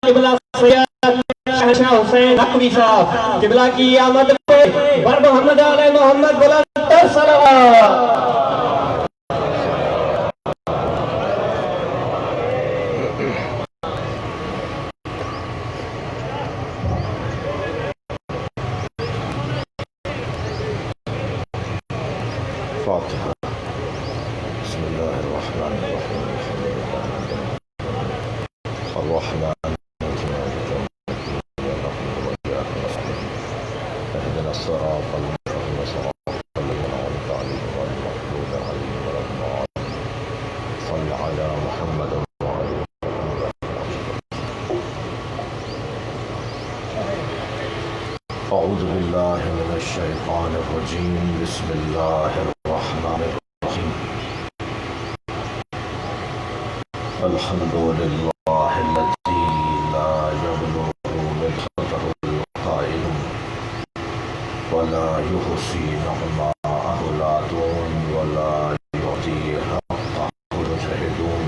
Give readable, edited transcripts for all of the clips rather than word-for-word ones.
قبلہ سید شہنشاہ حسین نقوی صاحب قبلہ کی آمد پہ بر محمد علیہ محمد بلند صلوات. فاتحة. بسم الله الرحمن الرحيم. الرحمن اهدنا الصراط المستقيم صراط الذين أنعمت عليهم غير المغضوب عليهم ولا الضالين. صل على محمد وعلى أعوذ بالله من الشيطان الرجيم. بسم الله الرحمن الرحيم. الحمد لله الذي لا يبلغ مدحته القائل ولا يحصي نعماءه العادون ولا يعطي حقه المجتهدون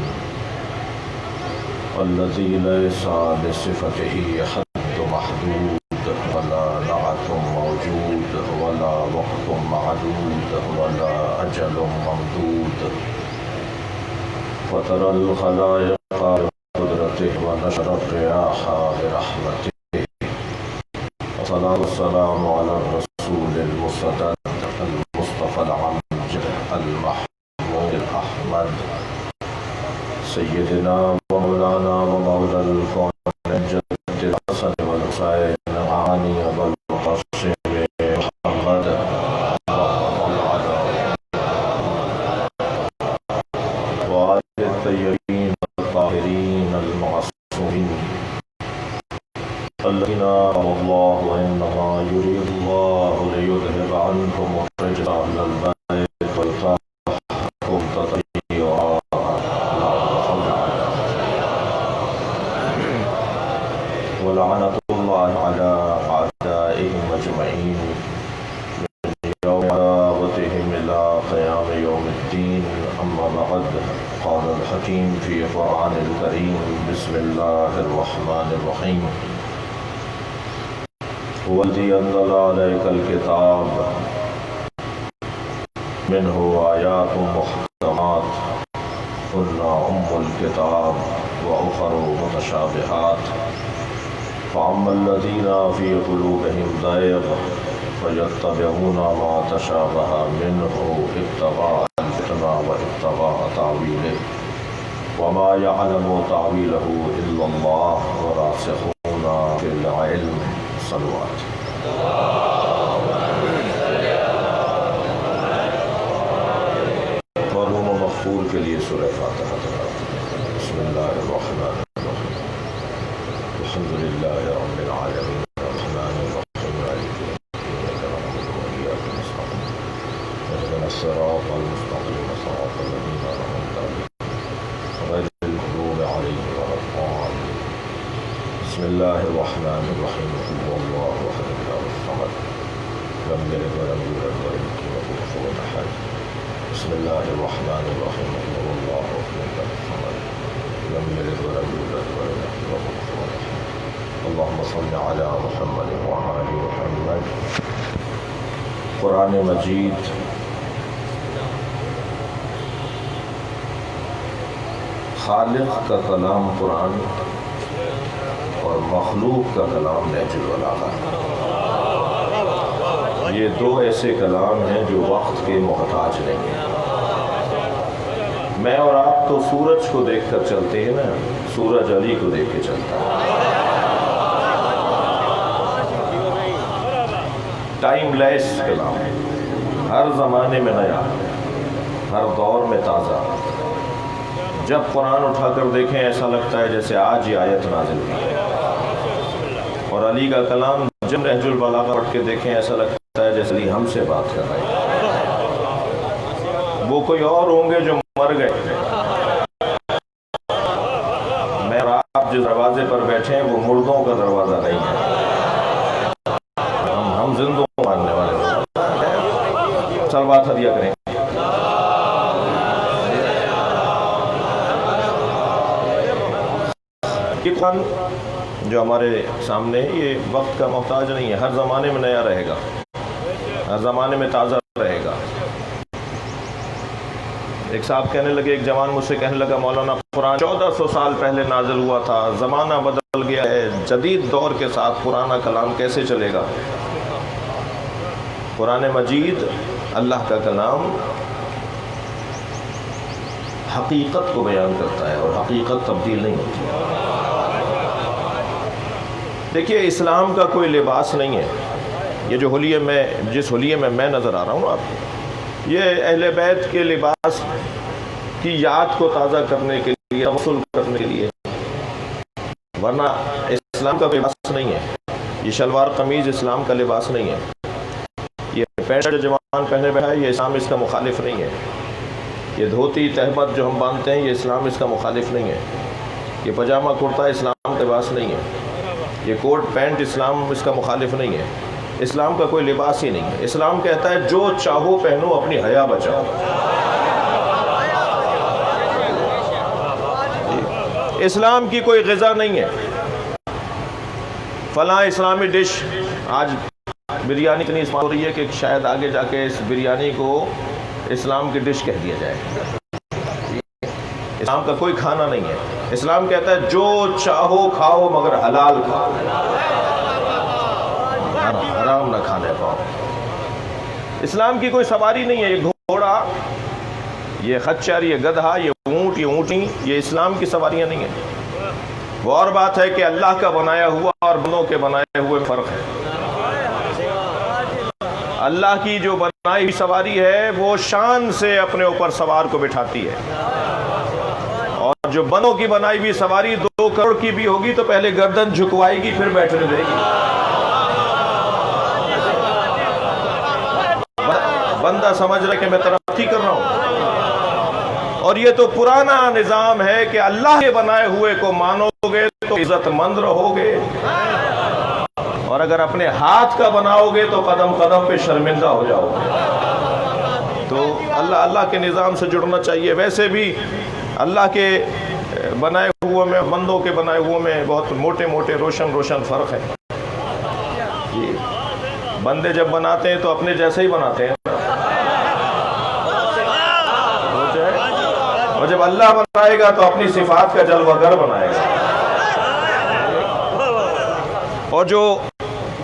الذي ليس لصفته حد محدود ولا نعت موجود ولا وقت معدود ولا أجل ممدود فترى الخلائق بقدرته ونشر الرياح برحمته والصلاة والسلام على الرسول المسدد المصطفى العمجد المحمود الأحمد سيدنا ومولانا ومولى الكون جد الحسن والحسين علي والقاسم محمد وآل الطيبين الطاهرين المعصومين الذين الله إنما يريد الله ليذهب عنكم الرجس أهل البيت ويطهركم تطهيرا. ولعنة الله على أعدائهم أجمعين من يوم عداوتهم إلى قيام يوم الدين. أما بعد قال الحكيم في قرآن الكريم. بسم الله الرحمن الرحيم. هو الذي أنزل عليك الكتاب منه آيات محكمات هن أم الكتاب وأخر متشابهات فأما الذين في قلوبهم زيغ فيتبعون ما تشابه منه ابتغاء الفتنة وابتغاء تأويله وما يعلم تأويله إلا الله والراسخون في العلم. صلوات. معلوم و مغفور کے لیے سورہ فاتحہ. بسم اللہ الرحمن الرحیم. الحمد للہ رب العالمین الرحمن الرحیم مالک یوم الدین نعبد وإیاک نستعین اهدنا الصراط المستقیم صراط الذین أنعمت عليهم غیر المغضوب علیہم ولا الضالین. بسم اللہ الرحمن الرحیم. قل هو اللہ احد الله الصمد لم يلد ولم يولد ولم يكن له كفوا احد. بسم الله الرحمن الرحيم. قل هو الله احد الله الصمد لم يلد ولم يولد ولم يكن له كفوا احد. اللهم صل على محمد وعلى آل محمد. قرآن مجید خالق کا کلام قرآن اور مخلوق کا کلام نہج البلاغہ. یہ دو ایسے کلام ہیں جو وقت کے محتاج نہیں ہیں. میں اور آپ تو سورج کو دیکھ کر چلتے ہیں نا, سورج علی کو دیکھ کے چلتا ہے. ٹائم لیس کلام ہے, ہر زمانے میں نیا, ہر دور میں تازہ. جب قرآن اٹھا کر دیکھیں ایسا لگتا ہے جیسے آج ہی آیت نازل ہوئی ہے. اور علی کا کلام جب نہج البلاغہ پڑھ کے دیکھیں ایسا لگتا ہے جیسے علی ہم سے بات کر رہے ہیں. وہ کوئی اور ہوں گے جو مر گئے. میں اور آپ جس دروازے پر بیٹھے ہیں وہ مردوں کا دروازہ نہیں ہے. ہم زندوں کو ماننے والے ہیں. صلوات ہدیہ کریں. قرآن جو ہمارے سامنے یہ وقت کا محتاج نہیں ہے، ہر زمانے میں نیا رہے گا، ہر زمانے میں تازہ رہے گا۔ ایک صاحب کہنے لگے، ایک جوان مجھ سے کہنے لگا، مولانا قرآن 1400 سال پہلے نازل ہوا تھا، زمانہ بدل گیا ہے، جدید دور کے ساتھ پرانا کلام کیسے چلے گا؟ قرآن مجید اللہ کا کلام حقیقت کو بیان کرتا ہے اور حقیقت تبدیل نہیں ہوتی۔ دیکھیے، اسلام کا کوئی لباس نہیں ہے۔ یہ جو جس حلیے میں میں نظر آ رہا ہوں آپ کو، یہ اہل بیت کے لباس کی یاد کو تازہ کرنے کے لیے، توسل کرنے کے لیے، ورنہ اسلام کا لباس نہیں ہے۔ یہ شلوار قمیض اسلام کا لباس نہیں ہے۔ یہ پینٹ جو جوان پہنے بیٹھا ہے، یہ اسلام اس کا مخالف نہیں ہے۔ یہ دھوتی تہمت جو ہم باندھتے ہیں، یہ اسلام اس کا مخالف نہیں ہے۔ یہ پاجامہ کرتا اسلام کا لباس نہیں ہے۔ یہ کوٹ پینٹ اسلام اس کا مخالف نہیں ہے۔ اسلام کا کوئی لباس ہی نہیں ہے۔ اسلام کہتا ہے جو چاہو پہنو، اپنی حیا بچاؤ۔ اسلام کی کوئی غذا نہیں ہے فلاں اسلامی ڈش، آج بریانی اتنی استعمال ہو رہی ہے کہ شاید آگے جا کے اس بریانی کو اسلام کی ڈش کہہ دیا جائے۔ اسلام کا کوئی کھانا نہیں ہے۔ اسلام کہتا ہے جو چاہو کھاؤ، مگر حلال کھاؤ، حرام نہ کھانے پاؤ۔ اسلام کی کوئی سواری نہیں ہے۔ یہ گھوڑا، یہ خچر، یہ گدھا، یہ اونٹ، یہ اونٹنی، یہ اسلام کی سواریاں نہیں ہیں۔ وہ اور بات ہے کہ اللہ کا بنایا ہوا اور بندوں کے بنائے ہوئے فرق ہے۔ اللہ کی جو بنائی ہوئی سواری ہے وہ شان سے اپنے اوپر سوار کو بٹھاتی ہے، اور جو بندوں کی بنائی ہوئی سواری 2 کروڑ کی بھی ہوگی تو پہلے گردن جھکوائے گی، پھر بیٹھنے دے گی۔ بندہ سمجھ رہا ہے کہ میں ترقی کر رہا ہوں، اور یہ تو پرانا نظام ہے کہ اللہ کے بنائے ہوئے کو مانو گے تو عزت مند رہو گے، اور اگر اپنے ہاتھ کا بناؤ گے تو قدم قدم پہ شرمندہ ہو جاؤ گے۔ تو اللہ کے نظام سے جڑنا چاہیے۔ ویسے بھی اللہ کے بنائے ہوئے میں، بندوں کے بنائے ہوئے میں بہت موٹے موٹے روشن فرق ہے۔ بندے جب بناتے ہیں تو اپنے جیسے ہی بناتے ہیں، اور جب اللہ بنائے گا تو اپنی صفات کا جلوہ گر بنائے گا۔ اور جو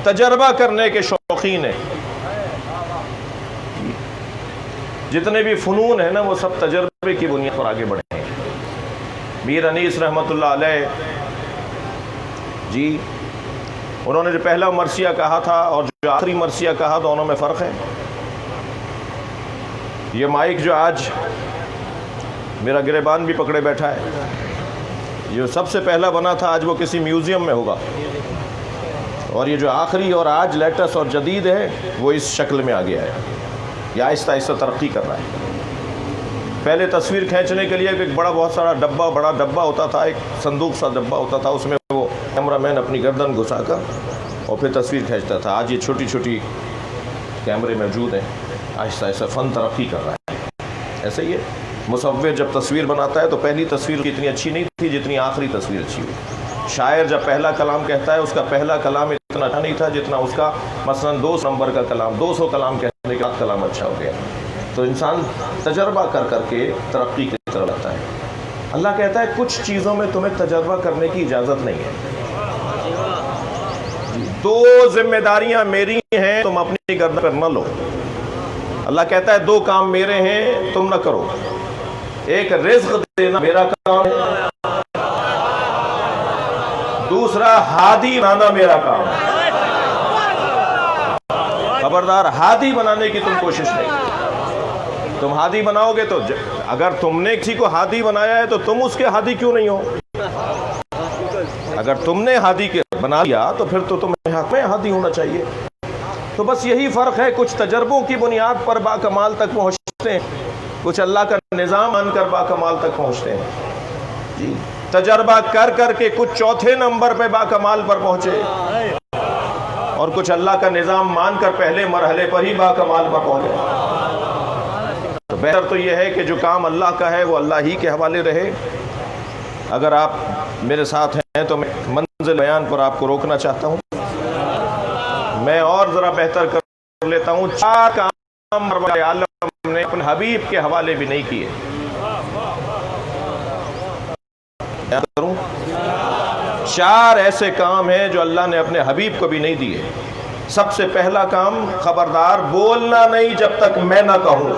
تجربہ کرنے کے شوقین ہیں، جتنے بھی فنون ہیں نا، وہ سب تجربے کی بنیاد پر آگے بڑھے ہیں۔ میر انیس رحمۃ اللہ علیہ جی، انہوں نے جو پہلا مرثیہ کہا تھا اور جو آخری مرثیہ کہا، دونوں میں فرق ہے۔ یہ مائک جو آج میرا گریبان بھی پکڑے بیٹھا ہے، جو سب سے پہلا بنا تھا، آج وہ کسی میوزیم میں ہوگا، اور یہ جو آخری اور آج لیٹسٹ اور جدید ہے، وہ اس شکل میں آ گیا ہے۔ یہ آہستہ آہستہ ترقی کر رہا ہے۔ پہلے تصویر کھینچنے کے لیے ایک بڑا ڈبہ ہوتا تھا، ایک صندوق سا ڈبہ ہوتا تھا، اس میں وہ کیمرہ مین اپنی گردن گھسا کر اور پھر تصویر کھینچتا تھا۔ آج یہ چھوٹی چھوٹی کیمرے موجود ہیں۔ آہستہ آہستہ فن ترقی کر رہا ہے۔ ایسے ہی ہے، مصور جب تصویر بناتا ہے تو پہلی تصویر اتنی اچھی نہیں تھی جتنی آخری تصویر اچھی ہوئی۔ شاعر جب پہلا کلام کہتا ہے، اس کا پہلا کلام اتنا اچھا نہیں تھا جتنا اس کا مثلا 200 نمبر کا کلام، 200 کلام کہنے کے بعد کلام اچھا ہو گیا۔ تو انسان تجربہ کر کے ترقی کی طرف جاتا ہے۔ اللہ کہتا ہے کچھ چیزوں میں تمہیں تجربہ کرنے کی اجازت نہیں ہے۔ 2 ذمہ داریاں میری ہیں، تم اپنی گردن پر نہ لو۔ اللہ کہتا ہے 2 کام میرے ہیں، تم نہ کرو۔ ایک رزق دینا میرا کام ہے، دوسرا ہادی بنانا میرا کام ہے۔ خبردار، ہادی بنانے کی تم کوشش نہیں۔ تم ہادی بناؤ گے تو اگر تم نے کسی کو ہادی بنایا ہے تو تم اس کے ہادی کیوں نہیں ہو؟ اگر تم نے ہادی بنا لیا تو پھر تو تمہیں حق میں ہادی ہونا چاہیے۔ تو بس یہی فرق ہے، کچھ تجربوں کی بنیاد پر باکمال تک پہنچتے ہیں، کچھ اللہ کا نظام مان کر باکمال تک پہنچتے ہیں جی۔ تجربہ کر کے کچھ چوتھے نمبر پہ باکمال پر پہنچے، اور کچھ اللہ کا نظام مان کر پہلے مرحلے پر ہی باکمال پر پہنچے۔ تو بہتر تو یہ ہے کہ جو کام اللہ کا ہے وہ اللہ ہی کے حوالے رہے۔ اگر آپ میرے ساتھ ہیں تو میں منزل بیان پر آپ کو روکنا چاہتا ہوں، میں اور ذرا بہتر کر لیتا ہوں۔ 4 کام عالم نے اپنے حبیب کے حوالے بھی نہیں کیے۔ کروں 4 ایسے کام ہیں جو اللہ نے اپنے حبیب کو بھی نہیں دیے۔ سب سے پہلا کام، خبردار بولنا نہیں جب تک میں نہ کہوں۔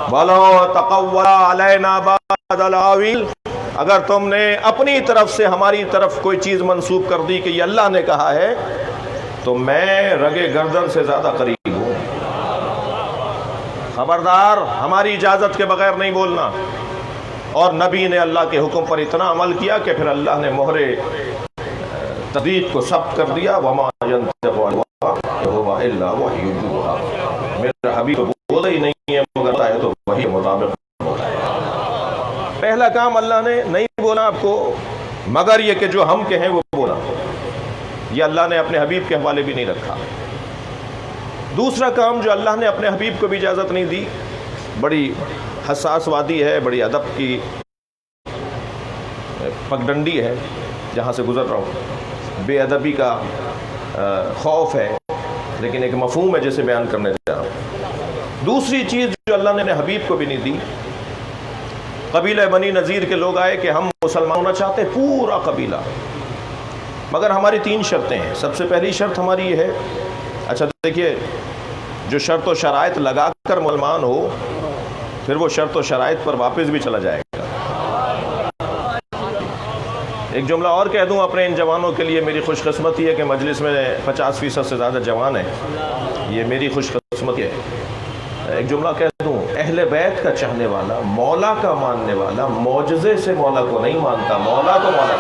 بولو تقول علینا بعد الاویل، اگر تم نے اپنی طرف سے ہماری طرف کوئی چیز منسوب کر دی کہ یہ اللہ نے کہا ہے، تو میں رگے گردن سے زیادہ قریب ہوں۔ خبردار، ہماری اجازت کے بغیر نہیں بولنا۔ اور نبی نے اللہ کے حکم پر اتنا عمل کیا کہ پھر اللہ نے مہر تصدیق کو ثبت کر دیا، وما ينطق عن الهوى هو الا وحی یوحی۔ میرا حبیب بولا ہی نہیں ہے مگر ہے تو وحی مطابق بولا ہے۔ پہلا کام اللہ نے نہیں بولا آپ کو مگر یہ کہ جو ہم کہیں وہ بولا، یہ اللہ نے اپنے حبیب کے حوالے بھی نہیں رکھا۔ دوسرا کام جو اللہ نے اپنے حبیب کو بھی اجازت نہیں دی، بڑی حساس وادی ہے، بڑی ادب کی پگڈنڈی ہے جہاں سے گزر رہا ہوں، بے ادبی کا خوف ہے، لیکن ایک مفہوم ہے جسے بیان کرنے جا رہا ہوں۔ دوسری چیز جو اللہ نے اپنے حبیب کو بھی نہیں دی، قبیلہ بنی نذیر کے لوگ آئے کہ ہم مسلمان ہونا چاہتے، پورا قبیلہ، مگر ہماری 3 شرطیں ہیں۔ سب سے پہلی شرط ہماری یہ ہے، اچھا دیکھیے، جو شرط و شرائط لگا کر مسلمان ہو پھر وہ شرط و شرائط پر واپس بھی چلا جائے گا۔ ایک جملہ اور کہہ دوں اپنے ان جوانوں کے لیے، میری خوش قسمتی ہے کہ مجلس میں 50% سے زیادہ جوان ہیں، یہ میری خوش قسمتی ہے۔ ایک جملہ کہہ دوں، اہل بیت کا چاہنے والا، مولا کا ماننے والا، معجزے سے مولا کو نہیں مانتا، مولا کو مولا۔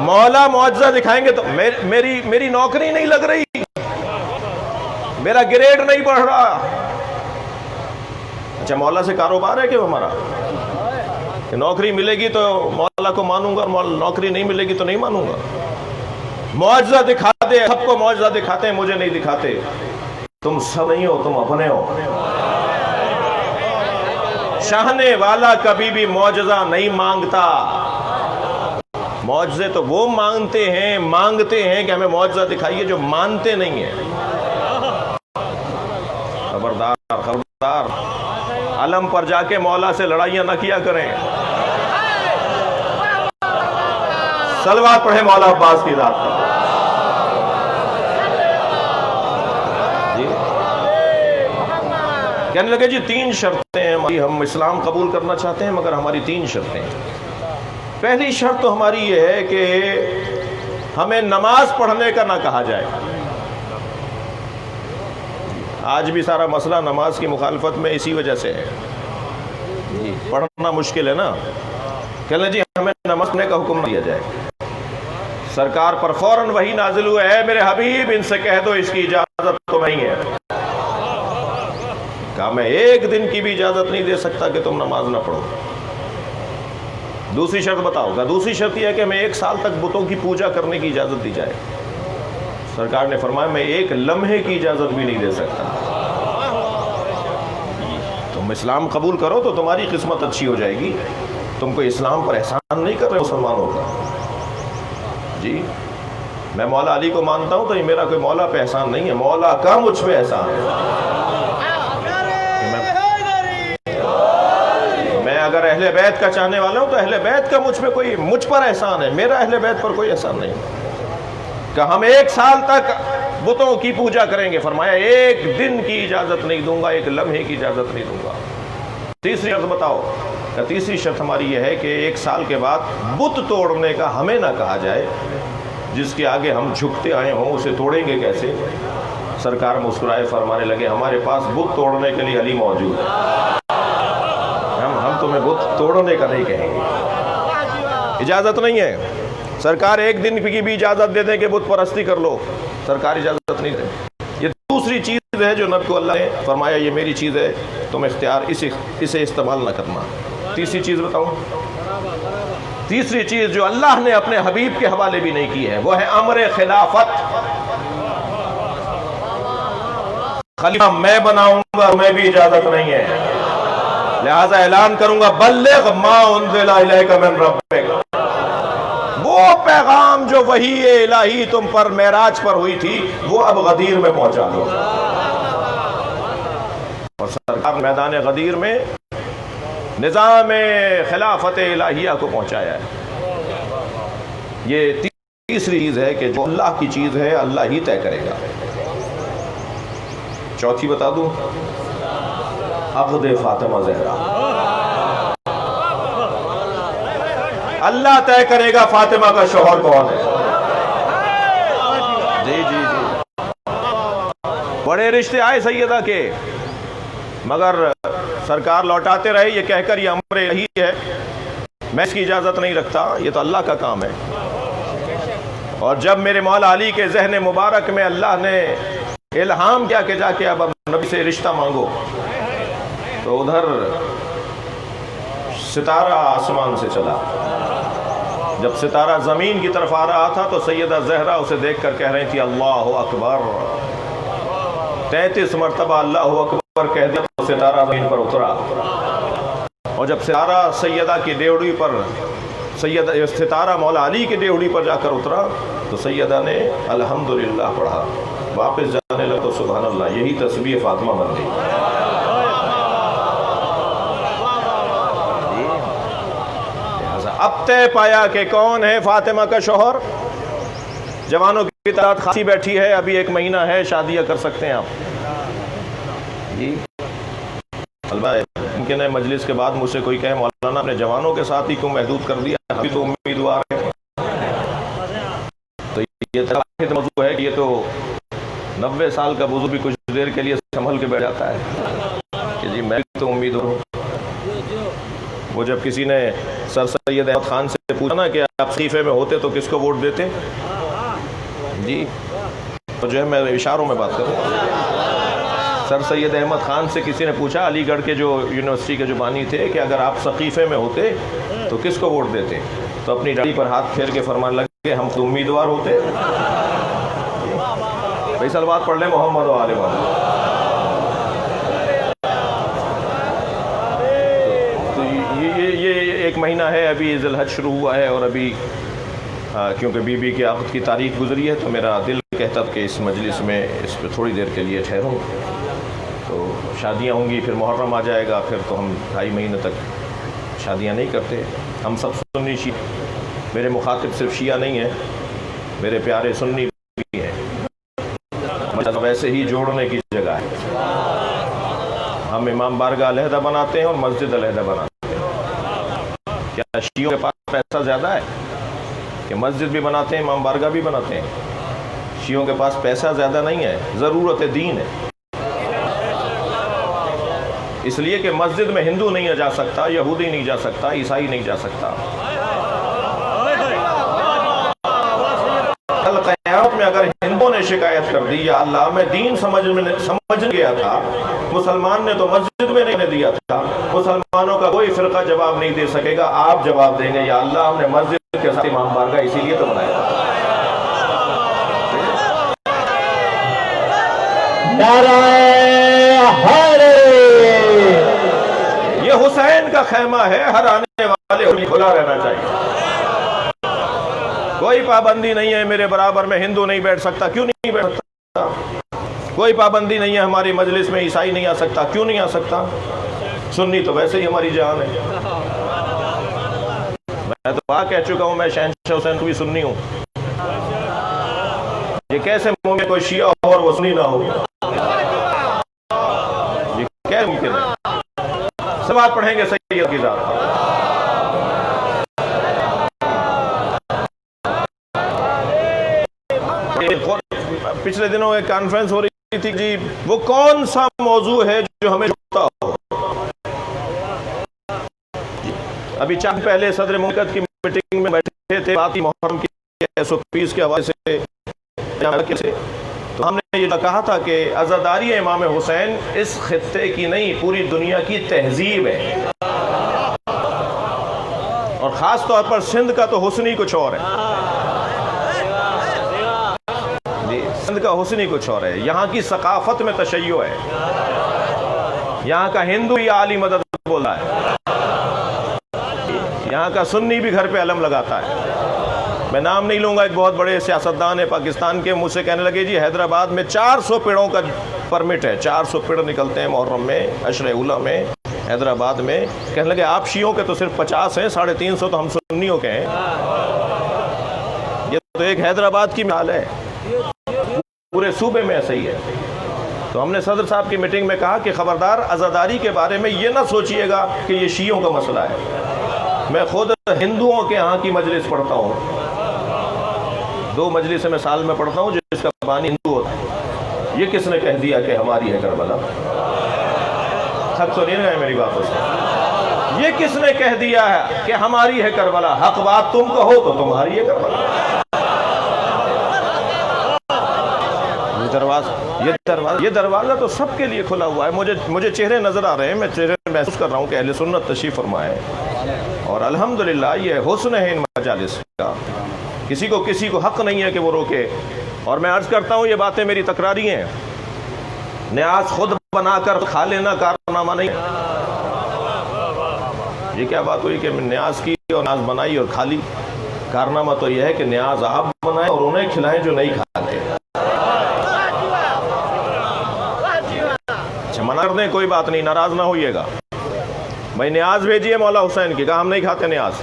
مولا معجزہ دکھائیں گے تو میری نوکری نہیں لگ رہی، میرا گریڈ نہیں بڑھ رہا۔ اچھا، مولا سے کاروبار ہے کہ ہمارا کہ نوکری ملے گی تو مولا کو مانوں گا، نوکری نہیں ملے گی تو نہیں مانوں گا۔ معجزہ دکھا دے، سب کو معجزہ دکھاتے ہیں، مجھے نہیں دکھاتے۔ تم سب نہیں ہو، تم اپنے ہو۔ چاہنے والا کبھی بھی معجزہ نہیں مانگتا، معجزے تو وہ مانگتے ہیں کہ ہمیں معجزہ دکھائیے، جو مانتے نہیں ہیں۔ خبردار، علم پر جا کے مولا سے لڑائیاں نہ کیا کریں۔ صلوات پڑھے مولا عباس کی ذات پر۔ جی کہنے لگے جی 3 شرطیں ہیں، ہم اسلام قبول کرنا چاہتے ہیں مگر ہماری 3 شرطیں ہیں۔ پہلی شرط تو ہماری یہ ہے کہ ہمیں نماز پڑھنے کا نہ کہا جائے۔ آج بھی سارا مسئلہ نماز کی مخالفت میں اسی وجہ سے ہے، پڑھنا مشکل ہے نا۔ کہنے جی ہمیں نماز پڑھنے کا حکم دیا جائے، سرکار پر فوراً وحی نازل ہوا ہے، میرے حبیب ان سے کہہ دو اس کی اجازت تو نہیں ہے۔ کہا میں 1 دن کی بھی اجازت نہیں دے سکتا کہ تم نماز نہ پڑھو۔ دوسری شرط بتاؤ گا؟ دوسری شرط یہ ہے کہ ہمیں 1 سال تک بتوں کی پوجا کرنے کی اجازت دی جائے۔ سرکار نے فرمایا میں 1 لمحے کی اجازت بھی نہیں دے سکتا۔ تم اسلام قبول کرو تو تمہاری قسمت اچھی ہو جائے گی، تم کو اسلام پر احسان نہیں کر رہے مسلمانوں کا۔ جی میں مولا علی کو مانتا ہوں تو یہ میرا کوئی مولا پہ احسان نہیں ہے، مولا کا مجھ پہ احسان ہے۔ میں اگر اہل بیت کا چاہنے والا ہوں تو اہل بیت کا مجھ پر احسان ہے، میرا اہل بیت پر کوئی احسان نہیں۔ کہ ہم 1 سال تک بتوں کی پوجا کریں گے، فرمایا 1 دن کی اجازت نہیں دوں گا، 1 لمحے کی اجازت نہیں دوں گا۔ تیسری شرط بتاؤ؟ کہ تیسری شرط ہماری یہ ہے کہ 1 سال کے بعد بت توڑنے کا ہمیں نہ کہا جائے، جس کے آگے ہم جھکتے آئے ہوں اسے توڑیں گے کیسے؟ سرکار مسکرائے فرمانے لگے ہمارے پاس بت توڑنے کے لیے علی موجود ہے، ہم تمہیں بت توڑنے کا نہیں کہیں گے، اجازت نہیں ہے۔ سرکار 1 دن کی بھی اجازت دے دیں کہ بت پرستی کر لو، سرکار اجازت نہیں دے۔ یہ دوسری چیز ہے جو نبی کو اللہ نے فرمایا یہ میری چیز ہے، تم اختیار اسے استعمال نہ کرنا۔ تیسری چیز بتاؤں؟ تیسری چیز جو اللہ نے اپنے حبیب کے حوالے بھی نہیں کی ہے وہ ہے امر خلافت۔ خلیفہ میں بناؤں گا، تمہیں بھی اجازت نہیں ہے۔ لہذا اعلان کروں گا بلغ ما انزل الیک من ربک، وہ پیغام جو وحی الہی تم پر معراج پر ہوئی تھی وہ اب غدیر میں پہنچا دو۔ اور سرکار میدان غدیر میں نظام خلافت الہیہ کو پہنچایا ہے۔ یہ تیسری چیز ہے کہ جو اللہ کی چیز ہے اللہ ہی طے کرے گا۔ چوتھی بتا دوں، عقد فاطمہ زہرا، اللہ طے کرے گا فاطمہ کا شوہر کون ہے۔ جی جی جی، بڑے رشتے آئے سیدہ کے، مگر سرکار لوٹاتے رہے یہ کہہ کر یہ امر الہی ہے، میں اس کی اجازت نہیں رکھتا، یہ تو اللہ کا کام ہے۔ اور جب میرے مولا علی کے ذہن مبارک میں اللہ نے الہام کیا کہ جا کے اب نبی سے رشتہ مانگو، تو ادھر ستارہ آسمان سے چلا۔ جب ستارہ زمین کی طرف آ رہا تھا تو سیدہ زہرا اسے دیکھ کر کہہ رہی تھی اللہ اکبر، 33 مرتبہ اللہ اکبر کہہ دیا تو ستارہ زمین پر اترا۔ اور جب ستارہ سیدہ کی ڈیوڑی پر، ستارہ مولا علی کی ڈیوڑی پر جا کر اترا تو سیدہ نے الحمدللہ پڑھا، واپس جانے لگا تو سبحان اللہ، یہی تسبیح فاطمہ بن گئی۔ اب طے پایا کہ کون ہے فاطمہ کا شوہر۔ جوانوں کی تعداد خاصی بیٹھی ہے، ابھی 1 مہینہ ہے، شادیاں کر سکتے ہیں آپ جی۔ البتہ ممکن ہے مجلس کے بعد مجھ سے کوئی کہے مولانا اپنے جوانوں کے ساتھ ہی کیوں محدود کر دیا، ابھی تو امیدوار ہے۔ تو یہ موضوع ہے کہ یہ تو 90 سال کا وضو بھی کچھ دیر کے لیے سنبھل کے بیٹھ جاتا ہے کہ جی میں تو امیدوار ہوں۔ وہ جب کسی نے سر سید احمد خان سے پوچھا نا کہ آپ صحیفے میں ہوتے تو کس کو ووٹ دیتے جی، تو جو ہے میں اشاروں میں بات کروں، سر سید احمد خان سے کسی نے پوچھا، علی گڑھ کے جو یونیورسٹی کے جو بانی تھے، کہ اگر آپ ثقیفے میں ہوتے تو کس کو ووٹ دیتے، تو اپنی داڑھی پر ہاتھ پھیر کے فرمان لگے ہم تو امیدوار ہوتے۔ بھائی سلوات پڑھ لیں محمد و آل محمد۔ تو یہ 1 مہینہ ہے، ابھی ذی الحج شروع ہوا ہے، اور ابھی کیونکہ بی بی کے عقد کی تاریخ گزری ہے تو میرا دل کہتا کہ اس مجلس میں اس پہ تھوڑی دیر کے لیے ٹھہروں۔ تو شادیاں ہوں گی، پھر محرم آ جائے گا، پھر تو ہم 2.5 مہینے تک شادیاں نہیں کرتے۔ ہم سب سنی شیعہ، میرے مخاطب صرف شیعہ نہیں ہیں، میرے پیارے سنی بھی ہیں، ویسے ہی جوڑنے کی جگہ ہے۔ ہم امام بارگاہ علیحدہ بناتے ہیں اور مسجد علیحدہ بناتے ہیں۔ کیا شیعوں کے پاس پیسہ زیادہ ہے کہ مسجد بھی بناتے ہیں امام بارگاہ بھی بناتے ہیں؟ شیعوں کے پاس پیسہ زیادہ نہیں ہے، ضرورت دین ہے۔ اس لیے کہ مسجد میں ہندو نہیں جا سکتا، یہودی نہیں جا سکتا، عیسائی نہیں جا سکتا۔ کل قیامت میں اگر ہندوؤں نے شکایت کر دی یا اللہ میں دین سمجھ گیا تھا، مسلمان نے تو مسجد میں نہیں دیا تھا، مسلمانوں کا کوئی فرقہ جواب نہیں دے سکے گا، آپ جواب دیں گے یا اللہ ہم نے مسجد کے ساتھ امام بارگاہ اسی لیے تو بنایا تھا۔ یہ حسین کا خیمہ ہے، ہر آنے والے کو کھلا رہنا چاہیے، کوئی پابندی نہیں ہے میرے برابر میں ہندو نہیں بیٹھ سکتا، کیوں نہیں بیٹھ سکتا؟ کوئی پابندی نہیں ہے ہماری مجلس میں عیسائی نہیں آ سکتا، کیوں نہیں آ سکتا؟ سنی تو ویسے ہی ہماری جان ہے۔ میں تو کہہ چکا ہوں، میں شہنشاہ حسین کو بھی سنی ہوں۔ یہ کیسے ممکن کوئی شیعہ ہو اور وہ سنی نہ ہو؟ یہ کیسے ممکن ہے؟ سوال پڑھیں گے سید کی ذات پر۔ پچھلے دنوں ایک کانفرنس ہو رہی تھی جی، وہ کون سا موضوع ہے جو ہمیں جوڑتا ہو؟ ابھی چند پہلے صدر مملکت کی میٹنگ میں بیٹھے تھے، باقی محرم کی SOPs کے حوالے سے، تو ہم نے یہ کہا تھا کہ عزاداری امام حسین اس خطے کی نہیں پوری دنیا کی تہذیب ہے، اور خاص طور پر سندھ کا تو حسن ہی کچھ اور ہے۔ سندھ کا حسن ہی کچھ اور ہے، یہاں کی ثقافت میں تشیع ہے، یہاں کا ہندو یا عالی مدد بول رہا ہے؟ یہاں کا سنی بھی گھر پہ علم لگاتا ہے. میں نام نہیں لوں گا. ایک بہت بڑے سیاستدان ہیں پاکستان کے, مجھ سے کہنے لگے جی حیدرآباد میں 400 پیڑوں کا پرمٹ ہے, 400 پیڑ نکلتے ہیں محرم میں, عشر اولا میں حیدرآباد میں. کہنے لگے آپ شیعوں کے تو صرف 50 ہیں, 350 تو ہم سنیوں کے ہیں. یہ تو ایک حیدرآباد کی مثال ہے, پورے صوبے میں ایسا ہی ہے. تو ہم نے صدر صاحب کی میٹنگ میں کہا کہ خبردار عزاداری کے بارے میں یہ نہ سوچئے گا کہ یہ شیعوں کا مسئلہ ہے. میں خود ہندوؤں کے ہاں کی مجلس پڑھتا ہوں, 2 مجلس میں سال میں پڑھتا ہوں جس کا بانی ہندو ہوتا ہے. یہ کس نے کہہ دیا کہ ہماری ہے کربلا؟ حق تو نہیں رہے میری باتوں سے. یہ کس نے کہہ دیا ہے کہ ہماری ہے کربلا؟ حق بات تم کہو تو تمہاری ہے کربلا. یہ دروازہ تو سب کے لیے کھلا ہوا ہے. مجھے چہرے نظر آ رہے ہیں, میں چہرے محسوس کر رہا ہوں کہ اہل سنت تشریف فرمائے, اور الحمدللہ یہ حسن ہے ان مجالس کا. کسی کو حق نہیں ہے کہ وہ روکے. اور میں عرض کرتا ہوں یہ باتیں میری تکراری ہیں. نیاز خود بنا کر کھا لینا کارنامہ نہیں ہے. یہ کیا بات ہوئی کہ نیاز کی اور نیاز بنائی اور کھا لی؟ کارنامہ تو یہ ہے کہ نیاز آپ بنائیں اور انہیں کھلائیں جو نہیں کھاتے. اچھا منع کر دیں, کوئی بات نہیں, ناراض نہ ہوئیے گا. بھائی نیاز بھیجیے مولا حسین کی, کہا ہم نہیں کھاتے نیاز,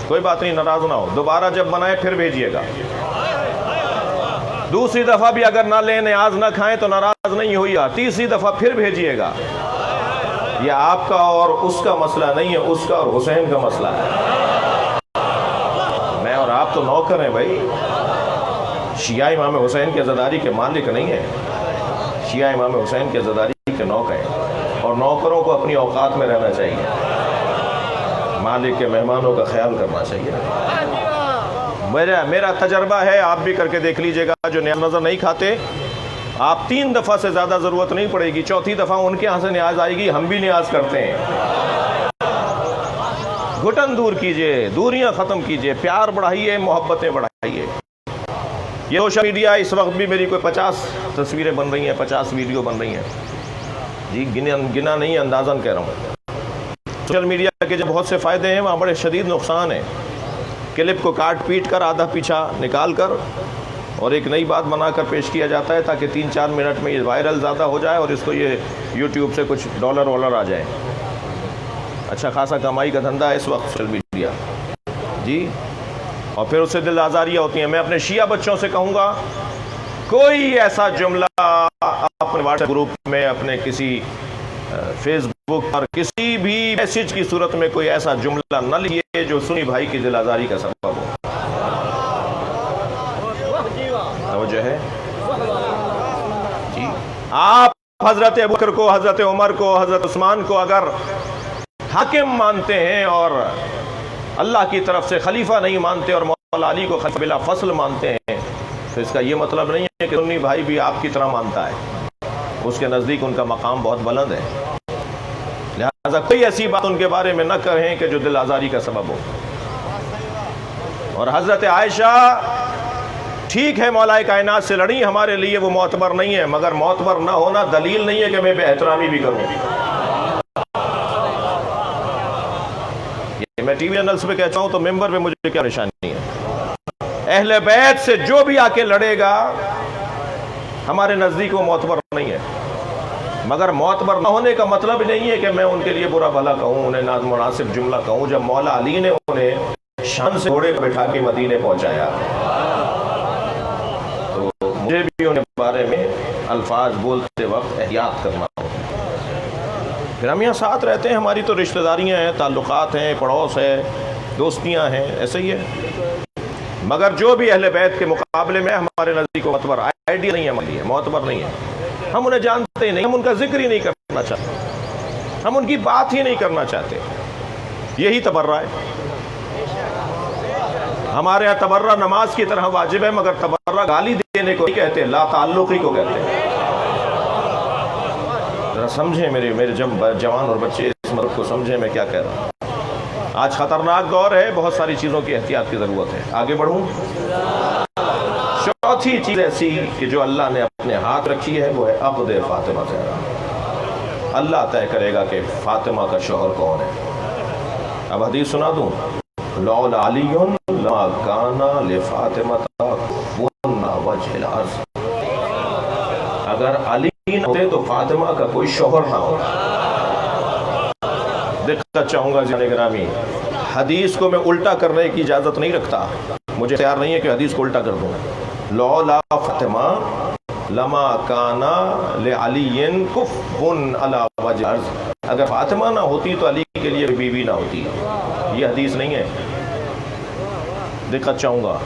کوئی بات نہیں, ناراض نہ ہو. دوبارہ جب بنائے پھر بھیجیے گا. دوسری دفعہ بھی اگر نہ لیں, نیاز نہ کھائیں تو ناراض نہیں ہوئی گا. تیسری دفعہ پھر بھیجیے گا. یہ آپ کا اور اس کا مسئلہ نہیں ہے, اس کا اور حسین کا مسئلہ ہے. میں اور آپ تو نوکر ہیں بھائی. شیعہ امام حسین کے عزاداری کے مالک نہیں ہیں. شیعہ امام حسین کے عزاداری کے نوکر ہیں, اور نوکروں کو اپنی اوقات میں رہنا چاہیے, مالک کے مہمانوں کا خیال کرنا چاہیے. میرا تجربہ ہے, آپ بھی کر کے دیکھ لیجئے گا. جو نیاز نظر نہیں کھاتے, آپ 3 دفعہ سے زیادہ ضرورت نہیں پڑے گی, 4تھی دفعہ ان کے ہاں سے نیاز آئے گی. ہم بھی نیاز کرتے ہیں. گھٹن دور کیجئے, دوریاں ختم کیجئے, پیار بڑھائیے, محبتیں بڑھائیے. یہ سوشل میڈیا اس وقت بھی میری کوئی 50 تصویریں بن رہی ہیں, 50 ویڈیو بن رہی ہیں جی, گنا نہیں, اندازاً کہہ رہا ہوں. سوشل میڈیا کے جو بہت سے فائدے ہیں, وہاں بڑے شدید نقصان ہیں. کلپ کو کاٹ پیٹ کر آدھا پیچھا نکال کر اور ایک نئی بات بنا کر پیش کیا جاتا ہے تاکہ 3-4 منٹ میں یہ وائرل زیادہ ہو جائے اور اس کو یہ یوٹیوب سے کچھ ڈالر آ جائے. اچھا خاصا کمائی کا دھندا ہے اس وقت سوشل میڈیا جی, اور پھر اس سے دل آزاریاں ہوتی ہیں. میں اپنے شیعہ بچوں سے کہوں گا, کوئی ایسا جملہ اپنے واٹس ایپ گروپ میں, اپنے کسی فیس بک پر کسی بھی میسج کی صورت میں کوئی ایسا جملہ نہ لکھیے جو سنی بھائی کی دل آزاری کا سبب ہو. توجہ ہے جی. آپ حضرت ابوبکر کو, حضرت عمر کو, حضرت عثمان کو اگر حاکم مانتے ہیں اور اللہ کی طرف سے خلیفہ نہیں مانتے, اور مولا علی کو خلیفہ بلا فصل مانتے ہیں, تو اس کا یہ مطلب نہیں ہے کہ سنی بھائی بھی آپ کی طرح مانتا ہے. اس کے نزدیک ان کا مقام بہت بلند ہے. لہذا کوئی ایسی بات ان کے بارے میں نہ کہیں کہ جو دل آزاری کا سبب ہو. اور حضرت عائشہ ٹھیک ہے مولا کائنات سے لڑی, ہمارے لیے وہ معتبر نہیں ہے, مگر معتبر نہ ہونا دلیل نہیں ہے کہ میں بے احترامی بھی کروں. یہ میں ٹی وی چینلز پہ کہتا ہوں تو ممبر پہ مجھے کیا نشانی ہے. اہل بیت سے جو بھی آ کے لڑے گا ہمارے نزدیک وہ معتبر نہیں ہے, مگر معتبر نہ ہونے کا مطلب نہیں ہے کہ میں ان کے لیے برا بھلا کہوں, انہیں نامناسب جملہ کہوں. جب مولا علی نے انہیں شان سے گھوڑے کو بٹھا کے مدینے پہنچایا تو مجھے بھی ان کے بارے میں الفاظ بولتے وقت احتیاط کرنا ہوگا. پھر ہم یہاں ساتھ رہتے ہیں, ہماری تو رشتہ داریاں ہیں, تعلقات ہیں, پڑوس ہے, دوستیاں ہیں, ایسے ہی ہے. مگر جو بھی اہل بیت کے مقابلے میں ہمارے نزدیک معتبر آئیڈیا نہیں ہے, ہمارے لیے معتبر نہیں ہے. ہم انہیں جانتے ہی نہیں, ہم ان کا ذکر ہی نہیں کرنا چاہتے, ہم ان کی بات ہی نہیں کرنا چاہتے. یہی تبرہ ہے. ہمارے یہاں تبرہ نماز کی طرح واجب ہے, مگر تبرہ گالی دینے کو نہیں کہتے, لا تعلقی کو کہتے ہیں. ذرا سمجھیں میرے جوان اور بچے, اس مطلب کو سمجھیں میں کیا کہہ رہا ہوں. آج خطرناک دور ہے, بہت ساری چیزوں کی احتیاط کی ضرورت ہے. آگے بڑھوں. چوتھی چیز ایسی کہ جو اللہ نے اپنے ہاتھ رکھی ہے وہ ہے عقد فاطمہ زہرا. اللہ طے کرے گا کہ فاطمہ کا شوہر کون ہے۔ اب حدیث سنا دوں، لولا علی لما کان لفاطمہ وجہ الارض، اگر علی نہ ہوتے تو فاطمہ کا کوئی شوہر نہ ہوتا۔ دیکھنا چاہوں گا جان گرامی، حدیث کو میں الٹا کرنے کی اجازت نہیں رکھتا، مجھے تیار نہیں ہے کہ حدیث کو الٹا کر دوں۔ لولا فاطمہ لما کانا لعلی کف علی وجہ الارض، اگر فاطمہ نہ ہوتی تو علی کے لیے بیوی نہ ہوتی۔ یہ حدیث نہیں ہے، دقت چاہوں گا۔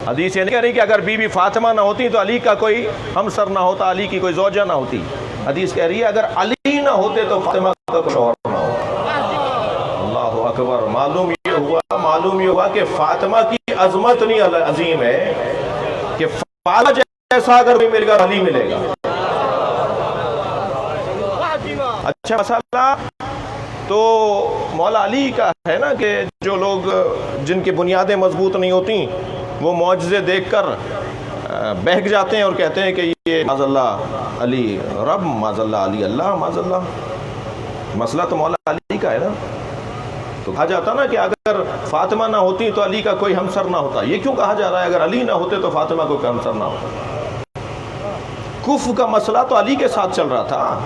حدیث یہ نہیں کہہ رہی کہ اگر بی بی فاطمہ نہ ہوتی تو علی کا کوئی ہمسر نہ ہوتا، علی کی کوئی زوجہ نہ ہوتی۔ حدیث کہہ رہی ہے اگر علی نہ ہوتے تو فاطمہ کا کوئی شوہر نہ ہوتا۔ اللہ اکبر۔ معلوم یہ ہوا کہ فاطمہ کی عظمت نہیں عظیم ہے کہ فاطمہ جیسا اگر کوئی ملے گا علی ملے گا۔ اچھا مسئلہ تو مولا علی کا ہے نا کہ جو لوگ جن کی بنیادیں مضبوط نہیں ہوتی وہ معجزے دیکھ کر بہک جاتے ہیں اور کہتے ہیں کہ یہ معاذ اللہ علی رب، معاذ اللہ علی اللہ، معاذ اللہ۔ مسئلہ تو مولا علی کا ہے نا، تو کہا جاتا نا کہ اگر فاطمہ نہ ہوتی تو علی کا کوئی ہمسر نہ ہوتا۔ یہ کیوں کہا جا رہا ہے اگر علی نہ ہوتے تو فاطمہ کو کوئی ہمسر نہ ہوتا؟ کفر کا مسئلہ تو علی کے ساتھ چل رہا تھا،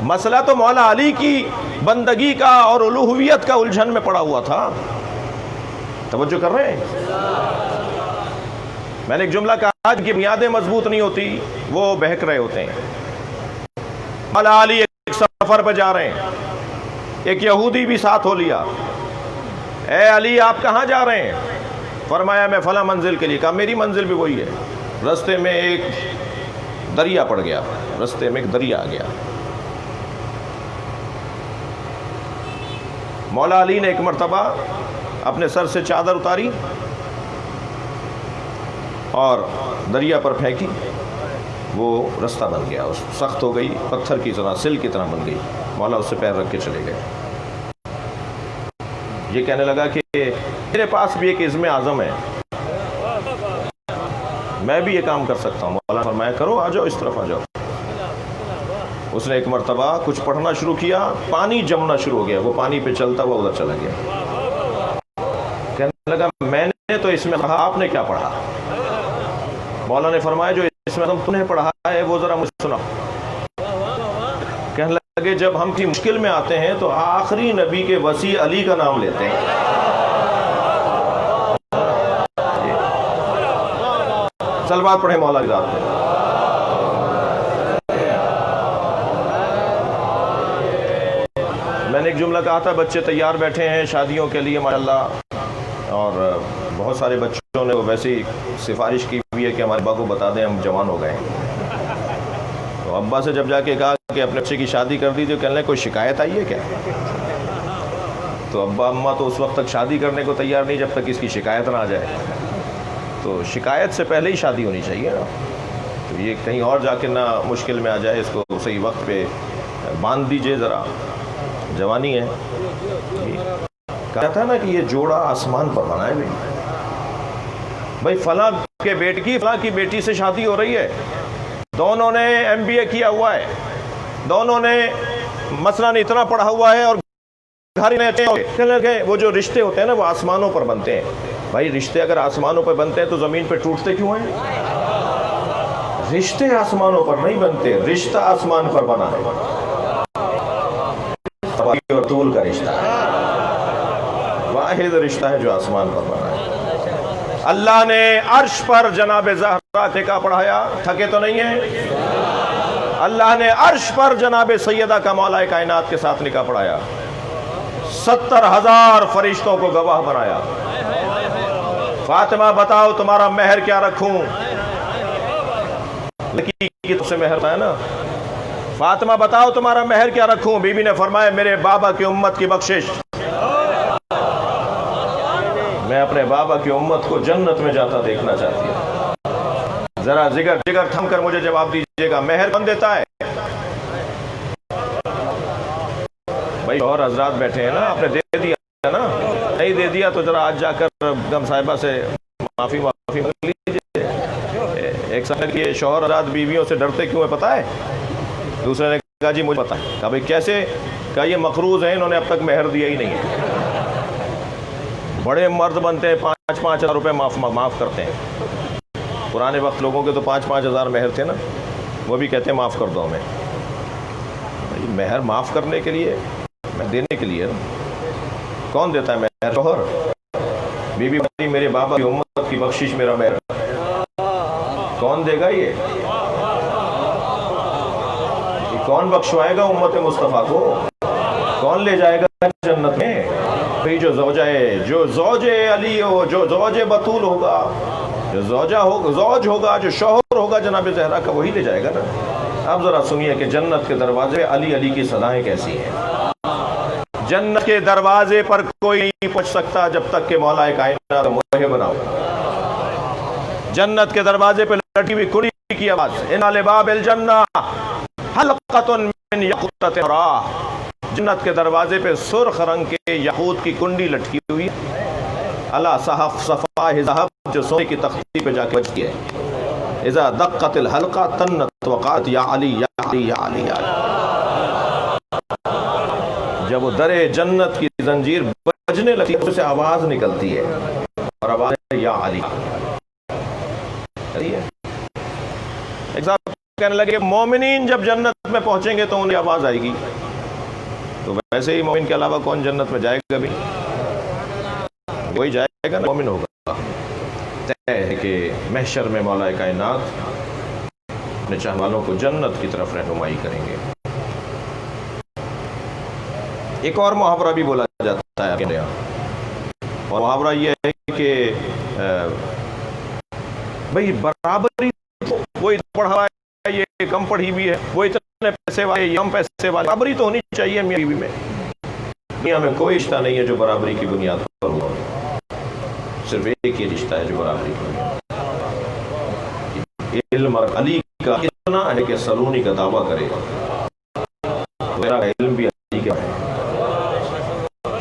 مسئلہ تو مولا علی کی بندگی کا اور الوہیت کا الجھن میں پڑا ہوا تھا۔ توجہ کر رہے ہیں؟ میں نے ایک جملہ کہا کہ بنیادیں مضبوط نہیں ہوتی وہ بہک رہے ہوتے ہیں۔ مولا علی ایک سفر پہ جا رہے ہیں، ایک یہودی بھی ساتھ ہو لیا۔ اے علی آپ کہاں جا رہے ہیں؟ فرمایا میں فلاں منزل کے لیے۔ کہا میری منزل بھی وہی ہے۔ رستے میں ایک دریا پڑ گیا، رستے میں ایک دریا آ گیا۔ مولا علی نے ایک مرتبہ اپنے سر سے چادر اتاری اور دریا پر پھینکی، وہ رستہ بن گیا، سخت ہو گئی، پتھر کی طرح، سل کی طرح بن گئی۔ مولا اس سے پیر رکھ کے چلے گئے۔ یہ کہنے لگا کہ میرے پاس بھی ایک عزم اعظم ہے، میں بھی یہ کام کر سکتا ہوں۔ مولا نے فرمایا کرو، آ جاؤ، اس طرف آ جاؤ۔ اس نے ایک مرتبہ کچھ پڑھنا شروع کیا، پانی جمنا شروع ہو گیا، وہ پانی پہ چلتا ہوا ادھر چلا گیا۔ کہنے لگا میں نے تو اس میں پڑھا، آپ نے کیا پڑھا؟ مولا نے فرمایا جو اس میں تم نے پڑھا ہے وہ ذرا مجھے سنا۔ کہنے لگے جب ہم کی مشکل میں آتے ہیں تو آخری نبی کے وصی علی کا نام لیتے ہیں۔ سلوات پڑھیں مولا کی ذات پہ۔ میں نے ایک جملہ کہا تھا، بچے تیار بیٹھے ہیں شادیوں کے لیے ماشاءاللہ، اور بہت سارے بچوں نے ویسی سفارش کی ہوئی ہے کہ ہمارے ابا کو بتا دیں ہم جوان ہو گئے ہیں۔ تو ابا سے جب جا کے کہا کہ اپنے بچے کی شادی کر دیجیے، کہنے لگے کوئی شکایت آئی ہے کیا؟ تو ابا اماں تو اس وقت تک شادی کرنے کو تیار نہیں جب تک اس کی شکایت نہ آ جائے۔ تو شکایت سے پہلے ہی شادی ہونی چاہیے نا، تو یہ کہیں اور جا کے نہ مشکل میں آ جائے، اس کو صحیح وقت پہ باندھ دیجئے، ذرا جوانی ہے۔ کہا تھا نا کہ یہ جوڑا آسمان پر بنا ہے بھائی فلاں کے بیٹے کی فلاں کی بیٹی سے شادی ہو رہی ہے، دونوں نے MBA کیا ہوا ہے، دونوں نے مثلاً اتنا پڑھا ہوا ہے، اور گھر میں وہ جو رشتے ہوتے ہیں نا وہ آسمانوں پر بنتے ہیں۔ بھائی رشتے اگر آسمانوں پر بنتے ہیں تو زمین پہ ٹوٹتے کیوں ہیں؟ رشتے آسمانوں پر نہیں بنتے، رشتہ آسمان پر بنا ہے، اور طول کا رشتہ ہے، واحد رشتہ ہے جو آسمان پر بنا ہے۔ اللہ نے عرش پر جناب زہرا ٹھیکہ پڑھایا، تھکے تو نہیں ہیں؟ اللہ نے عرش پر جناب سیدہ کا مولا کائنات کے ساتھ نکاح پڑھایا، 70,000 فرشتوں کو گواہ بنایا۔ فاطمہ بتاؤ تمہارا مہر کیا رکھوں؟ لڑکی کی طرف سے مہر ہوتا ہے نا۔ فاطمہ بتاؤ تمہارا مہر کیا رکھوں؟ بی بی نے فرمایا میرے بابا کی امت کی بخشش، میں اپنے بابا کی امت کو جنت میں جاتا دیکھنا چاہتی ہوں۔ ذرا جگر تھم کر مجھے جواب دیجئے گا، مہر کون دیتا ہے؟ بھائی اور حضرات بیٹھے ہیں نا، آپ نے دے دیا نا، نہیں دے دیا تو ذرا آج جا کر بیگم صاحبہ سے معافی مانگ لیجیے۔ ایک سال کے شوہر آزاد بیویوں سے ڈرتے کیوں ہے پتہ ہے؟ دوسرے نے کہا جی مجھے پتہ ہے. کہا بھئی کیسے؟ کہا یہ مقروض ہیں، انہوں نے اب تک مہر دیا ہی نہیں ہے. بڑے مرد بنتے ہیں 5,000 روپے معاف کرتے ہیں. پرانے وقت لوگوں کے تو 5,000 مہر تھے نا، وہ بھی کہتے ہیں معاف کر دو ہمیں. مہر معاف کرنے کے لیے، میں دینے کے لیے نا. کون دیتا ہے مہر؟ شوہر. بیوی بڑی میرے بابا کی امت کی بخشش میرا مہر. کون دے گا یہ کون بخشوائے گا امت مصطفیٰ کو؟ کون لے جائے گا جنت میں؟ بھئی جو زوج علی ہو، جو زوج بطول ہوگا، جو زوج ہوگا، جو شوہر ہوگا جناب زہرا کا، وہی لے جائے گا نا. اب ذرا سنیے کہ جنت کے دروازے علی کی صدایں کیسی ہیں. جنت کے دروازے پر کوئی نہیں پہنچ سکتا جب تک کہ مولا کائنات موہے بناؤ. جنت کے دروازے پہ لٹکی ہوئی کنڈی کی آواز، ان لباب الجنہ حلقۃ من یاقوتۃ حمراء. جنت کے دروازے پہ سرخ رنگ کے یاقوت کی کنڈی لٹکی ہوئی. اللہ صحف صفاء ذہب، جو سونے کی تختی پہ جا کے بجتی ہے. اذا دقت الحلقہ تنت وقعت یا علی یا علی یا علی یا علی. جب وہ در جنت کی زنجیر بجنے لگتی ہے، اس سے آواز نکلتی ہے، اور آواز ہے یا علی. ایک صاحب کہنے لگے مومنین جب جنت میں پہنچیں گے تو انہیں آواز آئے گی. تو ویسے ہی مومن کے علاوہ کون جنت میں جائے گا؟ بھی وہی جائے گا، مومن ہوگا. طے ہے کہ محشر میں مولا کائنات اپنے چاہنے والوں کو جنت کی طرف رہنمائی کریں گے. ایک اور محاورہ بھی بولا جاتا ہے، اور محاورہ یہ ہے کہ بھئی برابری، وہ اتنا پڑھا ہے یہ کم پڑھی بھی ہے، وہ اتنے پیسے والے یہ کم پیسے والے. برابری تو ہونی چاہیے میاں بیوی میں. میاں میں کوئی رشتہ نہیں ہے جو برابری کی بنیاد پر ہوا. صرف ایک ہی رشتہ ہے جو برابری پر. علم علی کا اتنا ہے کہ سلونی کا دعویٰ کرے گا. میرا علم بھی علی کا ہے.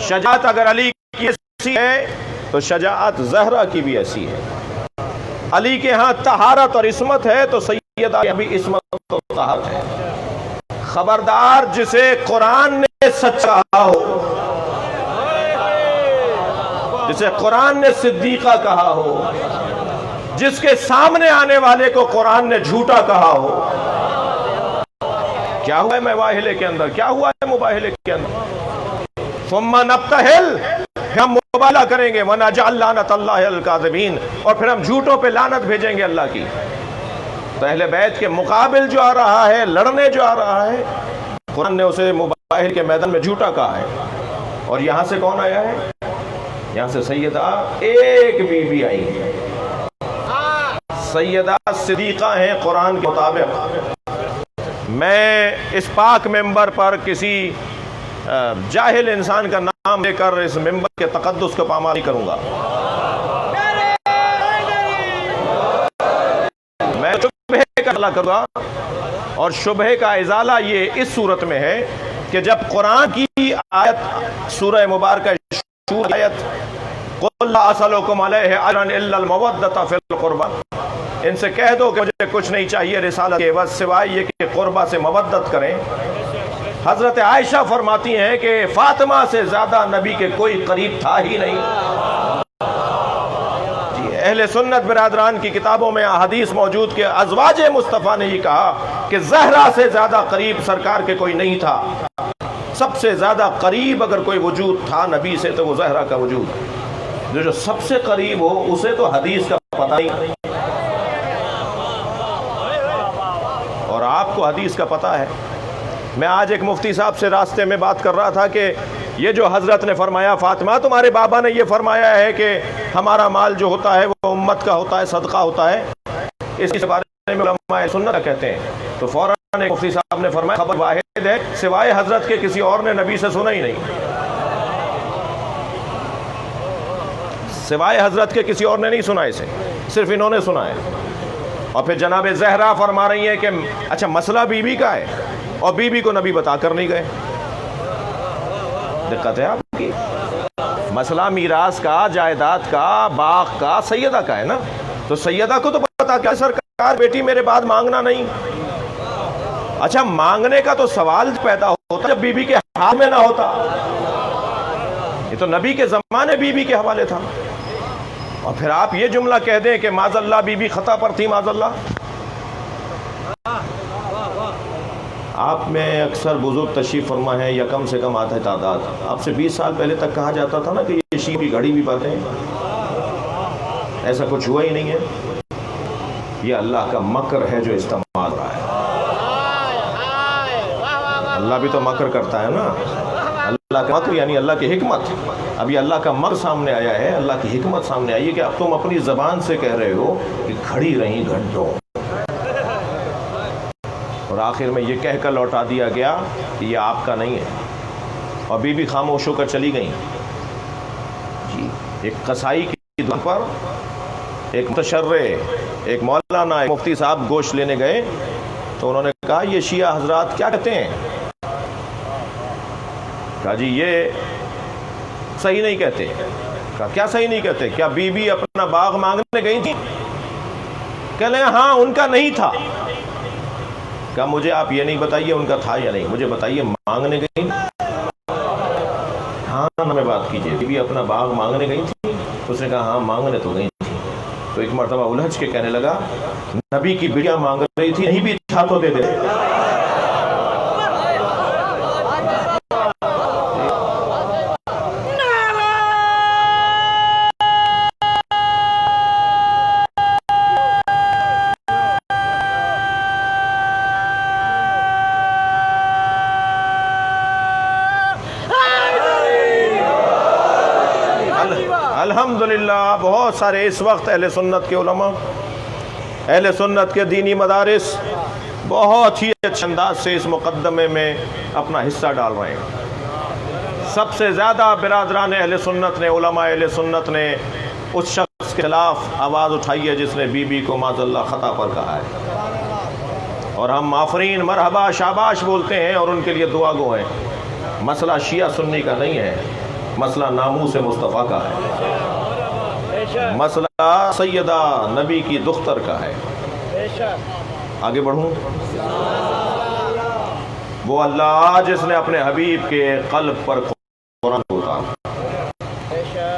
شجاعت اگر علی کی ایسی ہے تو شجاعت زہرا کی بھی ایسی ہے. علی کے ہاں طہارت اور عصمت ہے تو سیدہ بھی عصمت و طہارت ہے. خبردار جسے قرآن نے سچ کہا ہو، جسے قرآن نے صدیقہ کہا ہو، جس کے سامنے آنے والے کو قرآن نے جھوٹا کہا ہو. کیا ہوا ہے مباہلے کے اندر؟ کیا ہوا ہے مباہلے کے اندر؟ ثم نبتہل، ہم مبالہ کریں گے. وَنَجْعَلْ لَعْنَتَ اللَّهِ عَلَى الْكَاذِبِينَ، اور پھر ہم جھوٹوں پہ لعنت بھیجیں گے اللہ کی. تو اہل بیت کے مقابل جو آ رہا ہے، لڑنے جو آ رہا ہے، قرآن نے اسے مباہل کے میدان میں جھوٹا کہا ہے. اور یہاں سے کون آیا ہے؟ یہاں سے سیدہ ایک بی بی آئی ہے. سیدہ صدیقہ ہیں قرآن کے مطابق. میں اس پاک ممبر پر کسی جاہل انسان کا نام لے کر اس ممبر کے تقدس کو پامال نہیں کروں گا. میں شبہ کا ازالہ کروں گا. اور شبہ کا ازالہ یہ اس صورت میں ہے کہ جب قرآن کی آیت سورہ مبارکہ شور آیت قُلْ لَا أَسْأَلُكُمْ عَلَيْهِ أَجْرًا إِلَّا الْمَوَدَّةَ فِي الْقُرْبَى، ان سے کہہ دو کہ مجھے کچھ نہیں چاہیے رسالت کے عوض سوائے یہ کہ قربہ سے مودت کریں. حضرت عائشہ فرماتی ہیں کہ فاطمہ سے زیادہ نبی کے کوئی قریب تھا ہی نہیں. اہل سنت برادران کی کتابوں میں حدیث موجود کہ ازواج مصطفیٰ نے یہ کہا کہ زہرا سے زیادہ قریب سرکار کے کوئی نہیں تھا. سب سے زیادہ قریب اگر کوئی وجود تھا نبی سے تو وہ زہرا کا وجود. جو سب سے قریب ہو اسے تو حدیث کا پتہ نہیں، اور آپ کو حدیث کا پتہ ہے. میں آج ایک مفتی صاحب سے راستے میں بات کر رہا تھا کہ یہ جو حضرت نے فرمایا فاطمہ تمہارے بابا نے یہ فرمایا ہے کہ ہمارا مال جو ہوتا ہے وہ امت کا ہوتا ہے، صدقہ ہوتا ہے، اس کے بارے میں علماء سنت کہتے ہیں. تو فوراً ایک مفتی صاحب نے فرمایا خبر واحد ہے، سوائے حضرت کے کسی اور نے نبی سے سنا ہی نہیں. سوائے حضرت کے کسی اور نے نہیں سنا، اسے صرف انہوں نے سنا ہے. اور پھر جناب زہرا فرما رہی ہیں کہ اچھا مسئلہ بی بی کا ہے اور بی بی کو نبی بتا کر نہیں گئے. دقت ہے آپ کی. مسئلہ میراث کا، جائیداد کا، باغ کا سیدہ کا ہے نا، تو سیدہ کو تو پتا کیا سرکار یار بیٹی میرے بعد مانگنا نہیں. اچھا مانگنے کا تو سوال پیدا ہوتا جب بی بی کے ہاتھ میں نہ ہوتا. یہ تو نبی کے زمانے بی بی کے حوالے تھا. اور پھر آپ یہ جملہ کہہ دیں کہ معاذ اللہ بی بی خطا پر تھی معاذ اللہ. آپ میں اکثر بزرگ تشریف فرما ہے یا کم سے کم آدھے تعداد. آپ سے 20 سال پہلے تک کہا جاتا تھا نا کہ یہ شیعہ کی گھڑی بھی باتیں. ایسا کچھ ہوا ہی نہیں ہے. یہ اللہ کا مکر ہے جو استعمال ہو رہا ہے. اللہ بھی تو مکر کرتا ہے نا. اللہ کا مکر یعنی اللہ کی حکمت. اب یہ اللہ کا مکر سامنے آیا ہے, اللہ کی حکمت سامنے آئی ہے کہ اب تم اپنی زبان سے کہہ رہے ہو کہ کھڑی رہیں گھنٹوں, اور آخر میں یہ کہہ کر لوٹا دیا گیا کہ یہ آپ کا نہیں ہے. اور بی بی خاموش ہو کر چلی گئیں. جی ایک قصائی کی دکان پر ایک متشرع, ایک مولانا, ایک مفتی صاحب گوشت لینے گئے تو انہوں نے کہا یہ شیعہ حضرات کیا کہتے ہیں؟ کہا جی یہ صحیح نہیں کہتے. کہا کیا صحیح نہیں کہتے؟ کیا بی بی اپنا باغ مانگنے گئی تھی؟ کہہ لیں ہاں ان کا نہیں تھا. کہا مجھے آپ یہ نہیں بتائیے ان کا تھا یا نہیں, مجھے بتائیے مانگنے گئی. ہاں میں بات کیجیے بی بی اپنا باغ مانگنے گئی تھی؟ اس نے کہا ہاں مانگنے تو گئی تھی. تو ایک مرتبہ الجھ کے کہنے لگا نبی کی بیٹیاں مانگ رہی تھی, نہیں بھی تھا تو دے دے. الحمدللہ بہت سارے اس وقت اہل سنت کے علماء, اہل سنت کے دینی مدارس بہت ہی اچھے انداز سے اس مقدمے میں اپنا حصہ ڈال رہے ہیں. سب سے زیادہ برادران اہل سنت نے, علماء اہل سنت نے اس شخص کے خلاف آواز اٹھائی ہے جس نے بی بی کو معاذ اللہ خطا پر کہا ہے. اور ہم آفرین مرحبا شاباش بولتے ہیں اور ان کے لیے دعا گو ہیں. مسئلہ شیعہ سنی کا نہیں ہے, مسئلہ ناموس مصطفیٰ کا ہے. مسئلہ سیدہ نبی کی دختر کا ہے. آگے بڑھوں. وہ اللہ جس نے اپنے حبیب کے قلب پر قرآن اتارا,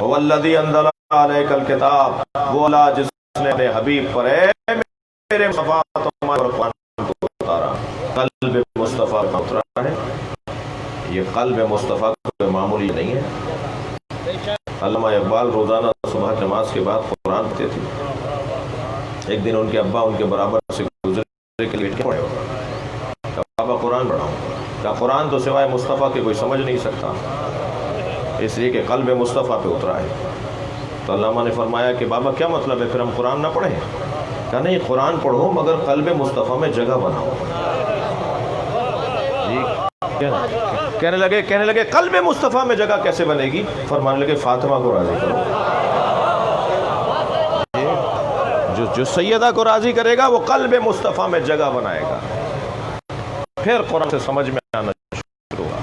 والذی انزل علیک الکتاب, وہ اللہ جس نے اپنے حبیب پر اے میرے مصطفیٰ تمہارے پر قرآن کو اتارا. قلب مصطفیٰ کا اترا ہے. یہ قلب مصطفیٰ کوئی معمولی نہیں ہے. علامہ اقبال روزانہ صبح نماز کے بعد قرآن پڑھتے تھے. ایک دن ان کے ابا ان کے برابر سے گزرے کے لیے پڑھے, بابا قرآن پڑھاؤں. کہا قرآن تو سوائے مصطفیٰ کے کوئی سمجھ نہیں سکتا, اس لیے کہ قلب مصطفیٰ پہ اترا ہے. تو علامہ نے فرمایا کہ بابا کیا مطلب ہے, پھر ہم قرآن نہ پڑھیں؟ کہا نہیں, قرآن پڑھو مگر قلب مصطفیٰ میں جگہ بناؤ. کہنے لگے قلب مصطفیٰ میں جگہ کیسے بنے گی؟ فرمانے لگے فاطمہ کو راضی کرو. جو سیدہ کو راضی کرے گا وہ قلب مصطفیٰ میں جگہ بنائے گا. پھر قرآن سے سمجھ میں آنا شروع ہوگا.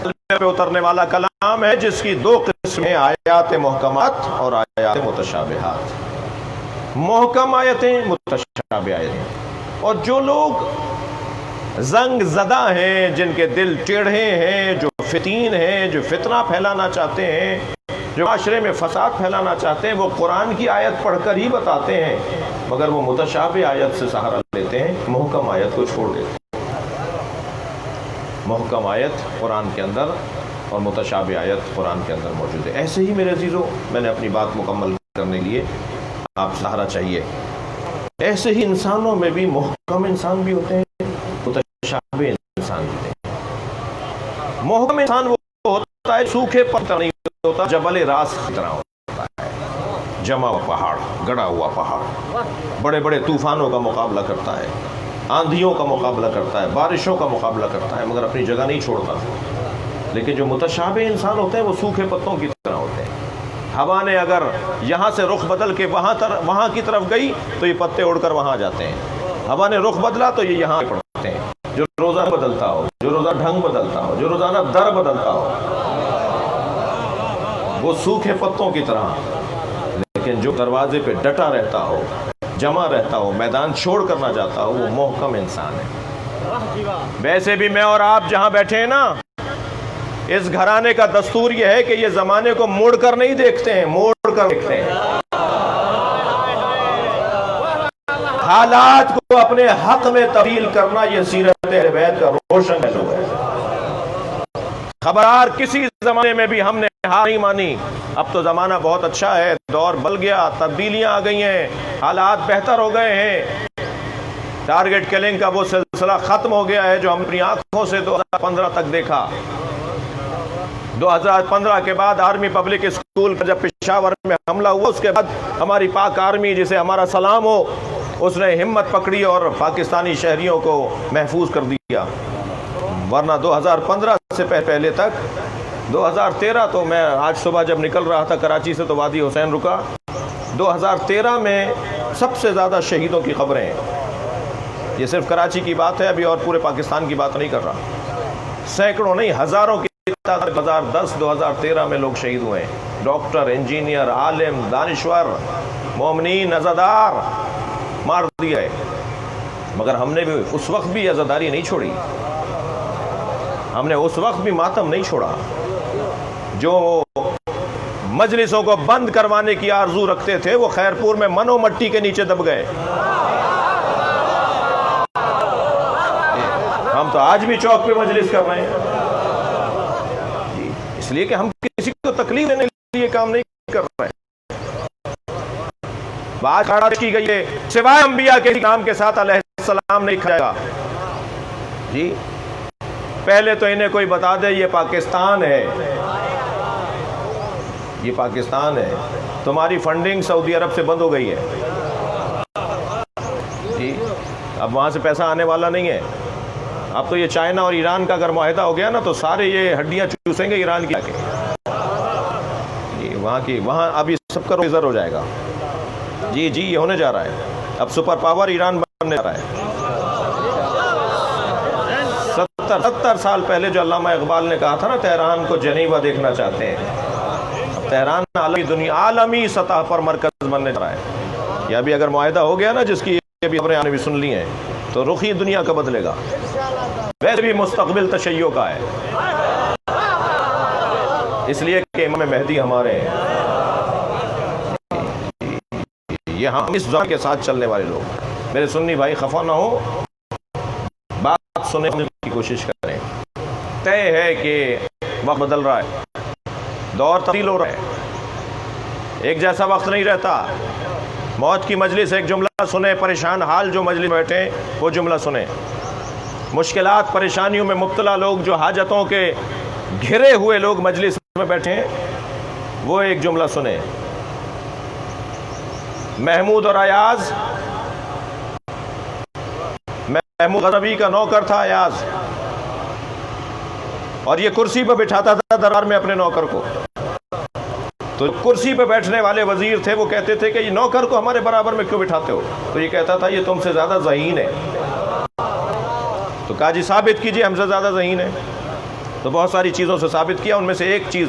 قلب پہ اترنے والا کلام ہے جس کی دو قسمیں, آیات محکمات اور آیات متشابہات. محکم آیتیں, متشابہ آیتیں. اور جو لوگ زنگ زدہ ہیں, جن کے دل ٹیڑھے ہیں, جو فتین ہیں, جو فتنہ پھیلانا چاہتے ہیں, جو معاشرے میں فساد پھیلانا چاہتے ہیں, وہ قرآن کی آیت پڑھ کر ہی بتاتے ہیں مگر وہ متشابہ آیت سے سہارا لیتے ہیں, محکم آیت کو چھوڑ دیتے ہیں. محکم آیت قرآن کے اندر اور متشابہ آیت قرآن کے اندر موجود ہے. ایسے ہی میرے عزیزو, میں نے اپنی بات مکمل کرنے لیے آپ سہارا چاہیے. ایسے ہی انسانوں میں بھی محکم انسان بھی ہوتے ہیں, متشابہ انسان بھی ہوتے ہیں. محکم انسان وہ ہوتا ہے سوکھے پتھر نہیں ہوتا, جبل راس کی طرح ہوتا ہے, جمع ہوا پہاڑ, گڑا ہوا پہاڑ, بڑے بڑے طوفانوں کا مقابلہ کرتا ہے, آندھیوں کا مقابلہ کرتا ہے, بارشوں کا مقابلہ کرتا ہے, مگر اپنی جگہ نہیں چھوڑتا. لیکن جو متشابہ انسان ہوتے ہیں وہ سوکھے پتوں کی طرح ہوتے ہیں. ہوا نے اگر یہاں سے رخ بدل کے وہاں کی طرف گئی تو یہ پتے اڑ کر وہاں جاتے ہیں. ہوا نے رخ بدلا تو یہ یہاں پڑتے ہیں. جو روزہ بدلتا ہو, جو روزہ ڈھنگ بدلتا ہو, جو روزانہ در بدلتا ہو, وہ سوکھے پتوں کی طرح. لیکن جو دروازے پہ ڈٹا رہتا ہو, جمع رہتا ہو، میدان چھوڑ کر نہ جاتا ہو، وہ محکم انسان ہے۔ ویسے بھی میں اور آپ جہاں بیٹھے ہیں نا، اس گھرانے کا دستور یہ ہے کہ یہ زمانے کو موڑ کر نہیں دیکھتے ہیں، موڑ کر دیکھتے ہیں۔ حالات کو اپنے حق میں تبدیل کرنا یہ سیرت اہل بیت کا روشن پہلو ہے۔ خبردار، کسی زمانے میں بھی ہم نے ہار نہیں مانی۔ اب تو زمانہ بہت اچھا ہے، دور بل گیا، تبدیلیاں آ گئی ہیں، حالات بہتر ہو گئے ہیں۔ ٹارگٹ کلنگ کا وہ سلسلہ ختم ہو گیا ہے جو ہم اپنی آنکھوں سے 2015 تک دیکھا۔ 2015 کے بعد آرمی پبلک اسکول کا جب پشاور میں حملہ ہوا، اس کے بعد ہماری پاک آرمی، جسے ہمارا سلام ہو، اس نے ہمت پکڑی اور پاکستانی شہریوں کو محفوظ کر دیا۔ ورنہ 2015 سے پہلے تک 2013 تو میں آج صبح جب نکل رہا تھا کراچی سے تو وادی حسین رکا، 2013 میں سب سے زیادہ شہیدوں کی خبریں ہیں۔ یہ صرف کراچی کی بات ہے، ابھی اور پورے پاکستان کی بات نہیں کر رہا۔ سینکڑوں نہیں، ہزاروں کی 2010 2013 میں لوگ شہید ہوئے ہیں۔ ڈاکٹر، انجینئر، عالم، دانشور، مومنین، عزادار مار دیا ہے۔ مگر ہم نے بھی اس وقت بھی عزاداری نہیں چھوڑی، ہم نے اس وقت بھی ماتم نہیں چھوڑا۔ جو مجلسوں کو بند کروانے کی آرزو رکھتے تھے وہ خیرپور میں منو مٹی کے نیچے دب گئے۔ ہم تو آج بھی چوک پہ مجلس کر رہے ہیں، اس لیے کہ ہم کسی کو تکلیف دینے کے لیے کام نہیں کر رہے ہیں۔ بات کھڑا کی گئی ہے، سوائے انبیاء کے نام کے ساتھ علیہ السلام نہیں کھائے گا۔ جی پہلے تو انہیں کوئی بتا دے یہ پاکستان ہے، یہ پاکستان ہے۔ تمہاری فنڈنگ سعودی عرب سے بند ہو گئی ہے، جی اب وہاں سے پیسہ آنے والا نہیں ہے۔ اب تو یہ چائنا اور ایران کا اگر معاہدہ ہو گیا نا تو سارے یہ ہڈیاں چوسیں گے ایران کی آکے، وہاں اب یہ سب کا ریزر ہو جائے گا۔ جی یہ ہونے جا رہا ہے، اب سپر پاور ایران بننے جا رہا ہے۔ 70 سال پہلے جو علامہ اقبال نے کہا تھا نا، تہران کو جنیوا دیکھنا چاہتے ہیں، اب تہران عالمی سطح پر مرکز بننے جا رہا ہے۔ یہ ابھی اگر معاہدہ ہو گیا نا، جس کی ابھی خبریں آنے بھی سن لی ہیں، تو رخ ہی دنیا کا بدلے گا۔ ویسے بھی مستقبل تشیع کا ہے، اس لیے کہ امام مہدی ہمارے ہیں، یہ ہم اس زبان کے ساتھ چلنے والے لوگ۔ میرے سنی بھائی خفا نہ ہو، بات سننے کی کوشش کریں۔ طے ہے کہ وقت بدل رہا ہے، دور تبدیل ہو رہا ہے، ایک جیسا وقت نہیں رہتا۔ موت کی مجلس ایک جملہ سنیں، پریشان حال جو مجلس بیٹھے وہ جملہ سنیں۔ مشکلات پریشانیوں میں مبتلا لوگ، جو حاجتوں کے گھرے ہوئے لوگ مجلس میں بیٹھے ہیں، وہ ایک جملہ سنیں۔ محمود اور ایاز، محمود غزنوی کا نوکر تھا ایاز، اور یہ کرسی پہ بٹھاتا تھا دربار میں اپنے نوکر کو۔ تو کرسی پہ بیٹھنے والے وزیر تھے، وہ کہتے تھے کہ یہ نوکر کو ہمارے برابر میں کیوں بٹھاتے ہو؟ تو یہ کہتا تھا یہ تم سے زیادہ ذہین ہے۔ تو کہا جی ثابت کیجئے ہم سے زیادہ ذہین ہے۔ تو بہت ساری چیزوں سے ثابت کیا، ان میں سے ایک چیز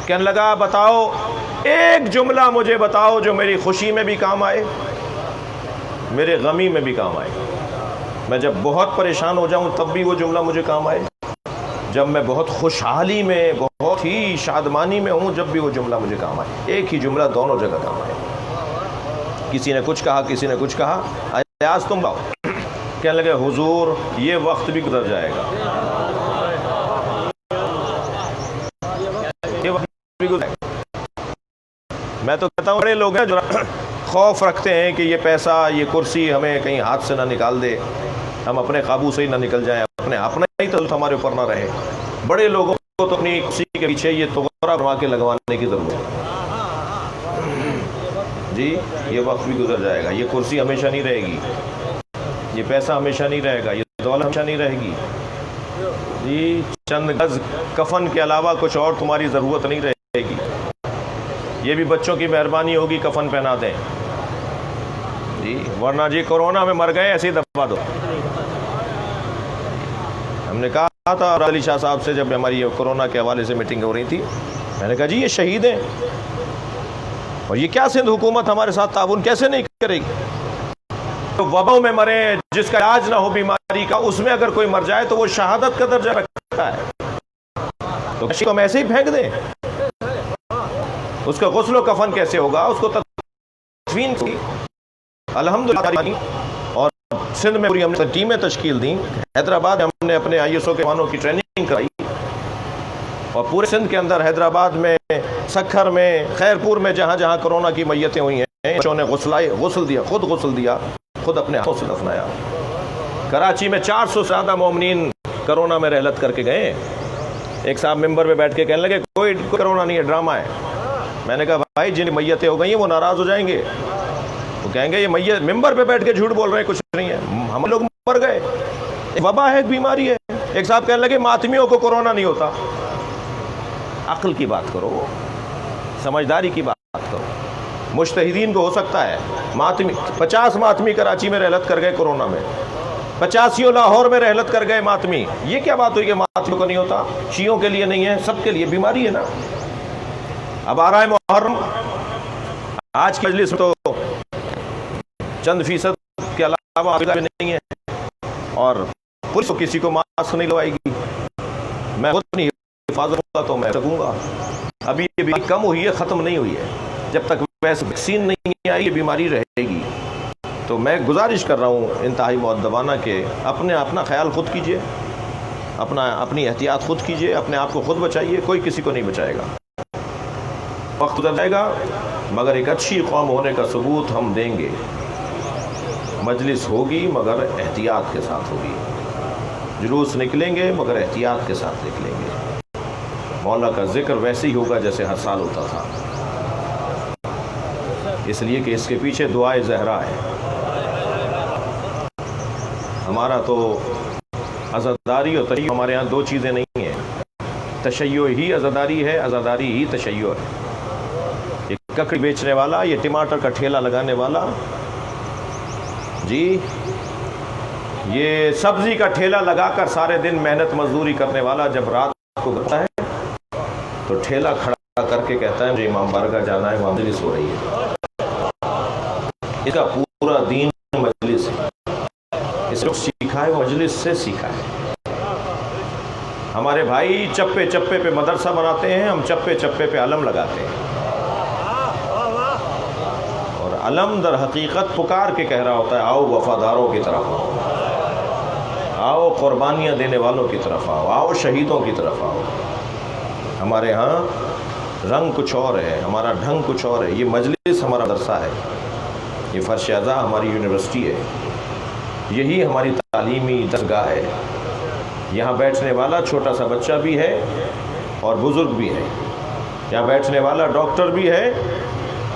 کہنے لگا، بتاؤ ایک جملہ مجھے بتاؤ جو میری خوشی میں بھی کام آئے، میرے غمی میں بھی کام آئے۔ میں جب بہت پریشان ہو جاؤں تب بھی وہ جملہ مجھے کام آئے، جب میں بہت خوشحالی میں، بہت ہی شادمانی میں ہوں، جب بھی وہ جملہ مجھے کام آئے۔ ایک ہی جملہ دونوں جگہ کام آئے۔ کسی نے کچھ کہا، کسی نے کچھ کہا، ایاز تم باؤ، کہنے لگے حضور یہ وقت بھی گزر جائے گا، یہ وقت بھی گزر جائے گا۔ میں تو کہتا ہوں بڑے لوگ ہیں جو خوف رکھتے ہیں کہ یہ پیسہ، یہ کرسی ہمیں کہیں ہاتھ سے نہ نکال دے، ہم اپنے قابو سے ہی نہ نکل جائیں، اپنا ہی تسلط ہمارے اوپر نہ رہے۔ بڑے لوگوں کو تو اپنی کرسی کے پیچھے یہ توغرہ بنوا کے لگوانے کی ضرورت ہے۔ جی یہ وقت بھی گزر جائے گا، یہ کرسی ہمیشہ نہیں رہے گی، یہ پیسہ ہمیشہ نہیں رہے گا، یہ دولت ہمیشہ نہیں رہے گی۔ جی چند گز کفن کے علاوہ کچھ اور تمہاری ضرورت نہیں رہے گی، یہ بھی بچوں کی مہربانی ہوگی کفن پہنا دیں۔ جی ورنہ جی کورونا میں مر گئے ایسے ہی دبا دو۔ ہم نے کہا تھا علی شاہ صاحب سے جب ہماری کورونا کے حوالے سے میٹنگ ہو رہی تھی، میں نے کہا جی یہ شہید ہیں، اور یہ کیا سندھ حکومت ہمارے ساتھ تعاون کیسے نہیں کرے گی؟ تو وباؤں میں مرے جس کا علاج نہ ہو بیماری کا، اس میں اگر کوئی مر جائے تو وہ شہادت کا درجہ رکھتا ہے، تو کسی کو ہم ایسے ہی پھینک دیں؟ اس کا غسل و کفن کیسے ہوگا؟ اس کو تدفین کی الحمدللہ، اور سندھ میں پوری ہم نے ٹیمیں تشکیل دیں، حیدرآباد ہم نے اپنے آئی ایس او کے جوانوں کی ٹریننگ کرائی، اور پورے سندھ کے اندر حیدرآباد میں، سکھر میں، خیرپور میں جہاں جہاں کرونا کی میتیں ہوئی ہیں، بچوں نے غسل دیا، خود اپنے ہاتھوں سے دفنایا۔ کراچی میں 400 سے زیادہ مومنین کرونا میں رحلت کر کے گئے۔ ایک صاحب ممبر پہ بیٹھ کے کہنے لگے کوئی کرونا نہیں ہے، ڈرامہ ہے۔ میں نے کہا بھائی جن میتیں ہو گئی ہیں وہ ناراض ہو جائیں گے، وہ کہیں گے یہ میت ممبر پہ بیٹھ کے جھوٹ بول رہے ہیں، کچھ نہیں ہے، ہم لوگ مر گئے، وبا ہے، ایک بیماری ہے۔ ایک صاحب کہنے لگے ماتمیوں کو کرونا نہیں ہوتا۔ عقل کی بات کرو، سمجھداری کی بات کرو، مجتہدین کو ہو سکتا ہے۔ 50 ماتمی کراچی میں رحلت کر گئے کرونا میں، 85 لاہور میں رحلت کر گئے ماتمی۔ یہ کیا بات ہوئی کہ ماتمیوں کو نہیں ہوتا؟ شیعوں کے لیے نہیں ہے، سب کے لیے بیماری ہے نا۔ اب آ رہا ہے محرم، آج کی مجلس تو چند فیصد کے علاوہ نہیں ہے، اور پولیس تو کسی کو ماسک نہیں لگائے گی۔ میں خود نہیں حفاظت ہوگا تو میں سکوں گا۔ ابھی یہ بیماری کم ہوئی ہے، ختم نہیں ہوئی ہے۔ جب تک ویکسین نہیں آئی یہ بیماری رہے گی۔ تو میں گزارش کر رہا ہوں انتہائی مؤدبانہ کہ اپنا خیال خود کیجئے، اپنی احتیاط خود کیجئے، اپنے آپ کو خود بچائیے، کوئی کسی کو نہیں بچائے گا۔ وقت گزر جائے گا مگر ایک اچھی قوم ہونے کا ثبوت ہم دیں گے۔ مجلس ہوگی مگر احتیاط کے ساتھ ہوگی، جلوس نکلیں گے مگر احتیاط کے ساتھ نکلیں گے۔ مولا کا ذکر ویسے ہی ہوگا جیسے ہر سال ہوتا تھا، اس لیے کہ اس کے پیچھے دعائے زہرا ہے۔ ہمارا تو عزاداری اور تشیع، ہمارے ہاں دو چیزیں نہیں ہیں، تشیع ہی عزاداری ہے، عزاداری ہی تشیع ہے۔ یہ ککڑی بیچنے والا، یہ ٹماٹر کا ٹھیلا لگانے والا، جی یہ سبزی کا ٹھیلا لگا کر سارے دن محنت مزدوری کرنے والا جب رات کو کرتا ہے تو ٹھیلا کھڑا کر کے کہتا ہے مجھے امام بارگاہ جانا ہے، وہاں مجلس ہو رہی ہے۔ اس کا پورا دین مجلس ہے، اس نے سیکھا ہے، وہ مجلس سے سیکھا ہے۔ ہمارے بھائی چپے چپے پہ مدرسہ بناتے ہیں، ہم چپے چپے پہ علم لگاتے ہیں، اور علم در حقیقت پکار کے کہہ رہا ہوتا ہے آؤ وفاداروں کی طرف آؤ، آؤ قربانیاں دینے والوں کی طرف آؤ، آؤ شہیدوں کی طرف آؤ۔ ہمارے ہاں رنگ کچھ اور ہے، ہمارا ڈھنگ کچھ اور ہے۔ یہ مجلس ہمارا مدرسہ ہے، یہ فرش اعضاء ہماری یونیورسٹی ہے، یہی ہماری تعلیمی درگاہ ہے۔ یہاں بیٹھنے والا چھوٹا سا بچہ بھی ہے اور بزرگ بھی ہے، یہاں بیٹھنے والا ڈاکٹر بھی ہے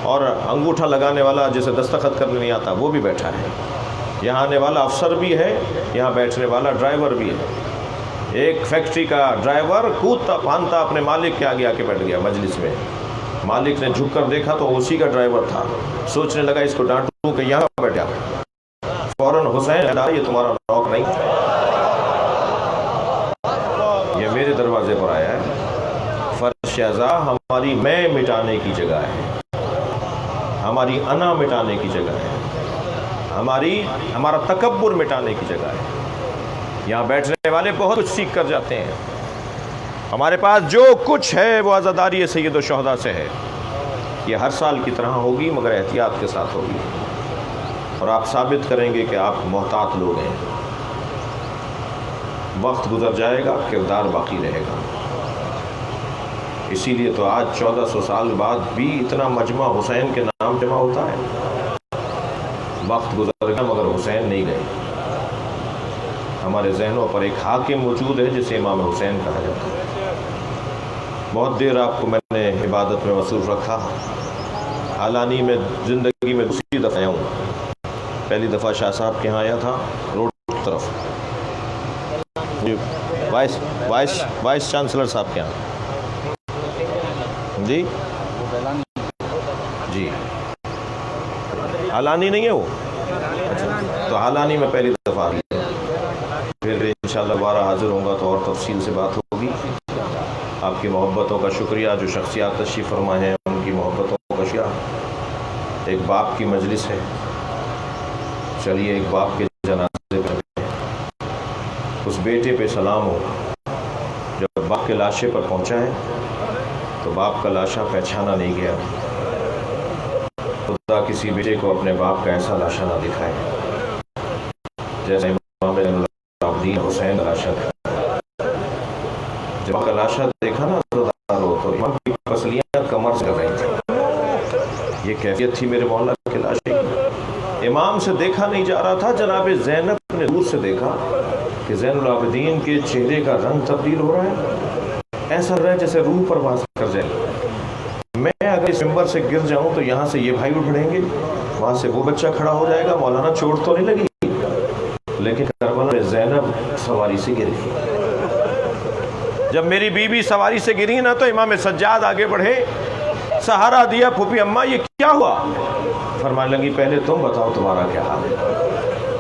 اور انگوٹھا لگانے والا جسے دستخط کرنے نہیں آتا وہ بھی بیٹھا ہے، یہاں آنے والا افسر بھی ہے، یہاں بیٹھنے والا ڈرائیور بھی ہے۔ ایک فیکٹری کا ڈرائیور کودتا پھاندتا اپنے مالک کے آگے آ کے بیٹھ گیا مجلس میں، مالک نے جھک کر دیکھا تو اسی کا ڈرائیور تھا، سوچنے لگا اس کو ڈانٹوں کہ یہاں بیٹھا، فوراً حسین یہ تمہارا نوکر نہیں، یہ میرے دروازے پر آیا ہے۔ فرش اعضاء ہماری میں مٹانے کی جگہ ہے، ہماری انا مٹانے کی جگہ ہے، ہمارا تکبر مٹانے کی جگہ ہے۔ یہاں بیٹھنے والے بہت کچھ سیکھ کر جاتے ہیں۔ ہمارے پاس جو کچھ ہے وہ عزاداری سید الشہداء سے ہے۔ یہ ہر سال کی طرح ہوگی مگر احتیاط کے ساتھ ہوگی، اور آپ ثابت کریں گے کہ آپ محتاط لوگ ہیں۔ وقت گزر جائے گا، کردار باقی رہے گا۔ اسی لیے تو آج 1400 سال بعد بھی اتنا مجمع حسین کے نام جمع ہوتا ہے۔ وقت گزر گیا مگر حسین نہیں گئے۔ ہمارے ذہنوں پر ایک حاکم موجود ہے جسے امام حسین کہا جاتا ہے۔ بہت دیر آپ کو میں نے عبادت میں مصروف رکھا، حالانی میں زندگی میں دوسری دفعہ آیا ہوں۔ پہلی دفعہ شاہ صاحب کے ہاں آیا تھا روڈ کی طرف، وائس چانسلر صاحب کے ہاں، جی جی حالانی نہیں ہے وہ، اچھا تو حالانی میں پہلی دفعہ آ گیا، پھر انشاءاللہ دوبارہ حاضر ہوں گا تو اور تفصیل سے بات ہوگی۔ آپ کی محبتوں کا شکریہ، جو شخصیات تشریف فرما ہیں ان کی محبتوں کا شکریہ۔ ایک باپ کی مجلس ہے، چلیے ایک باپ کے جنازے پہ اس بیٹے پہ سلام ہو. جب باپ کے لاشے پر پہنچا ہے تو باپ کا لاشا پہچانا نہیں گیا. خدا کسی بیٹے کو اپنے باپ کا ایسا لاشا نہ دکھائے جیسے امام العابدین حسین لاشا تھا. جب کا لاشا دیکھا نا تو امام کی پسلیاں کمر سے کر رہی تھی. یہ کیفیت تھی میرے مولا کے لاشے کی. امام سے دیکھا نہیں جا رہا تھا. جناب زینب نے دور سے دیکھا کہ زین العابدین کے چہرے کا رنگ تبدیل ہو رہا ہے. ایسا رہا ہے جیسے روح پرواز کر جائے. میں اگر اس ممبر سے گر جاؤں تو یہاں سے یہ بھائی اٹھیں گے, وہاں سے وہ بچہ کھڑا ہو جائے گا. مولانا چوٹ تو نہیں لگی, لیکن کربلا میں زینب سواری سے گر گئی. جب میری بیوی سواری سے گری نا تو امام سجاد آگے بڑھے, سہارا دیا. پھوپھی اماں یہ کیا ہوا؟ فرمانے لگی پہلے تم بتاؤ تمہارا کیا حال ہے.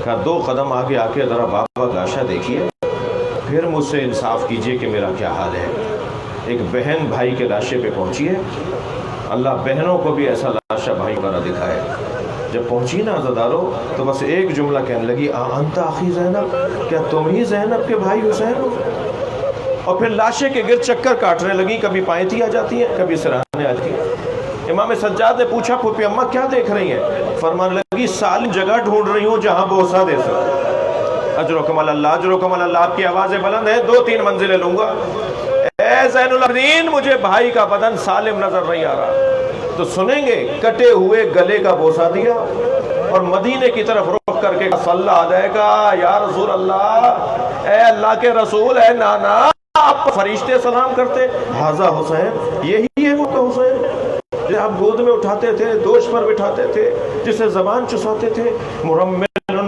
کہا 2 قدم آگے آ کے ذرا بابا لاشا دیکھیے, پھر مجھ سے انصاف کیجئے کہ میرا کیا حال ہے. ایک بہن بھائی کے لاشے پہ پہنچی ہے. اللہ بہنوں کو بھی ایسا لاشا بھائی کا نہ دکھائے. جب پہنچی نا عزادارو تو بس ایک جملہ کہنے لگی, انت اخی زینب, کیا تم ہی زینب کے بھائی حسین ہو؟ اور پھر لاشے کے گرد چکر کاٹنے لگی. کبھی پائنتی آ جاتی ہیں, کبھی سرانے آ جاتی ہیں. امام سجاد نے پوچھا پھوپھی اماں کیا دیکھ رہی ہیں؟ فرمانے لگی سالم جگہ ڈھونڈ رہی ہوں جہاں بوسہ دے سکوں. اجرکم اللہ, اجرکم اللہ. آپ کی آوازیں بلند ہیں, 2-3 منزلیں لوں گا. اے زین العابدین مجھے بھائی کا بدن سالم نظر نہیں آ رہا. تو سنیں گے کٹے ہوئے گلے کا بوسہ دیا اور مدینے کی طرف رخ کر کے صلی اللہ علیہ کا یا رسول اللہ, اے اللہ کے رسول, اے نانا, آپ فرشتے سلام کرتے. حاذا حسین, یہی ہے وہ تو حسین جسے آپ گود میں اٹھاتے تھے, دوش پر بٹھاتے تھے, جسے زبان چساتے تھے. مرمل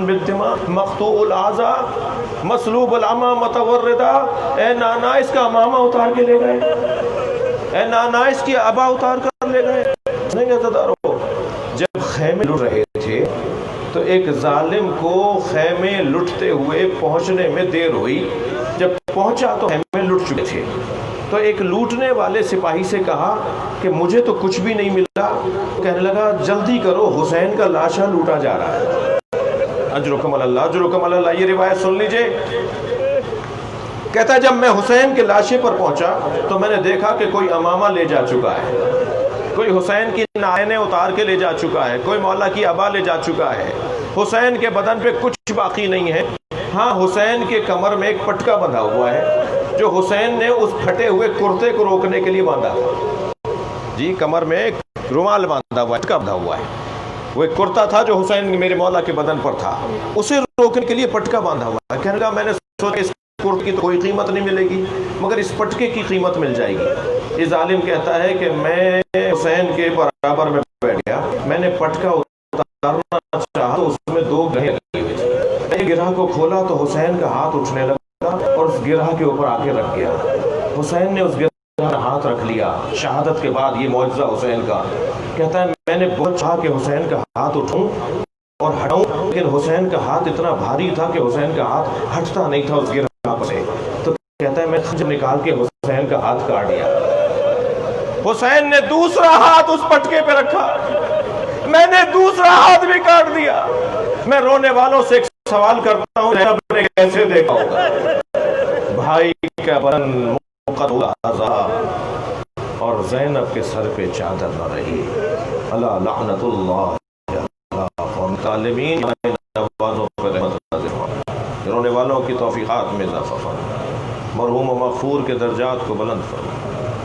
بالدماء مقطوع الاعضاء مسلوب العمى متوردا. اے نانا اس کا امامہ اتار کے لے گئے, اے نانا اس کی ابا اتار کر لے گئے. جب خیمے لٹ رہے تھے تو ایک ظالم کو خیمے لٹتے ہوئے پہنچنے میں دیر ہوئی. جب پہنچا تو خیمے لٹ چکے تھے. تو ایک لوٹنے والے سپاہی سے کہا کہ مجھے تو کچھ بھی نہیں ملا. کہنے لگا جلدی کرو, حسین کا لاشا لوٹا جا رہا ہے. اجرکم اللہ, اجرکم اللہ. یہ روایت سن لیجئے. کہتا ہے جب میں حسین کے لاشے پر پہنچا تو میں نے دیکھا کہ کوئی امامہ لے جا چکا ہے, کوئی حسین کی نائنیں اتار کے لے جا چکا ہے, کوئی مولا کی ابا لے جا چکا ہے. حسین کے بدن پہ کچھ باقی نہیں ہے. ہاں حسین کے کمر میں ایک پٹکا بندھا ہوا ہے جو حسین نے اس پھٹے ہوئے کرتے کو روکنے کے لیے باندھا. جی کمر میں ایک رومال باندھا ہوا ہے, پٹکا باندھا ہوا ہے. وہ ایک کرتا تھا جو حسین میرے مولا کے بدن پر تھا, اسے روکنے کے لیے پٹکا باندھا ہوا ہے. کہنے لگا میں نے سوچا اس کرتے کی تو کوئی قیمت نہیں ملے گی مگر اس پٹکے کی قیمت مل جائے گی. یہ ظالم کہتا ہے کہ میں حسین کے برابر میں بیٹھ گیا, میں نے پٹکا اتارنا چاہا تو اس میں 2 گرہیں لگی ہوئی تھی. میں گرہ کو کھولا تو حسین کا ہاتھ اٹھنے لگا اور اس گرہ کے اوپر آ کے رکھ گیا. حسین نے اس گرہ کا ہاتھ رکھ لیا. شہادت کے بعد یہ معجزہ حسین کا. کہتا ہے میں نے بہت چاہا کہ حسین کا ہاتھ اٹھوں اور ہٹاؤں, لیکن حسین کا ہاتھ اتنا بھاری تھا کہ حسین کا ہاتھ ہٹتا نہیں تھا اس گرہ سے. تو کہتا ہے میں خنجر نکال کے حسین کا ہاتھ کاٹ دیا. حسین نے دوسرا ہاتھ اس پٹکے پہ رکھا, میں نے دوسرا ہاتھ بھی کاٹ دیا. میں رونے والوں سے ایک سوال کرتا ہوں, زینب نے کیسے دیکھا ہوگا بھائی کا بدن مقطوع اعضاء اور زینب کے سر پہ چادر نہ رہی. اللہ لعنت اللہ طالبین رونے والوں کی توفیقات میں اضافہ فرما, مرحوم و مغفور کے درجات کو بلند فرما,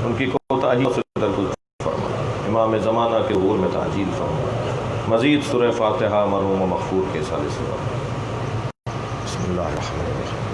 ان کی کوتاہیوں سے درگزر فرما, امام زمانہ کے ظہور میں تعجیل فرما. مزید سورہ فاتحہ مرحوم و مغفور کے سالے سے. بسم اللہ الرحمن الرحیم.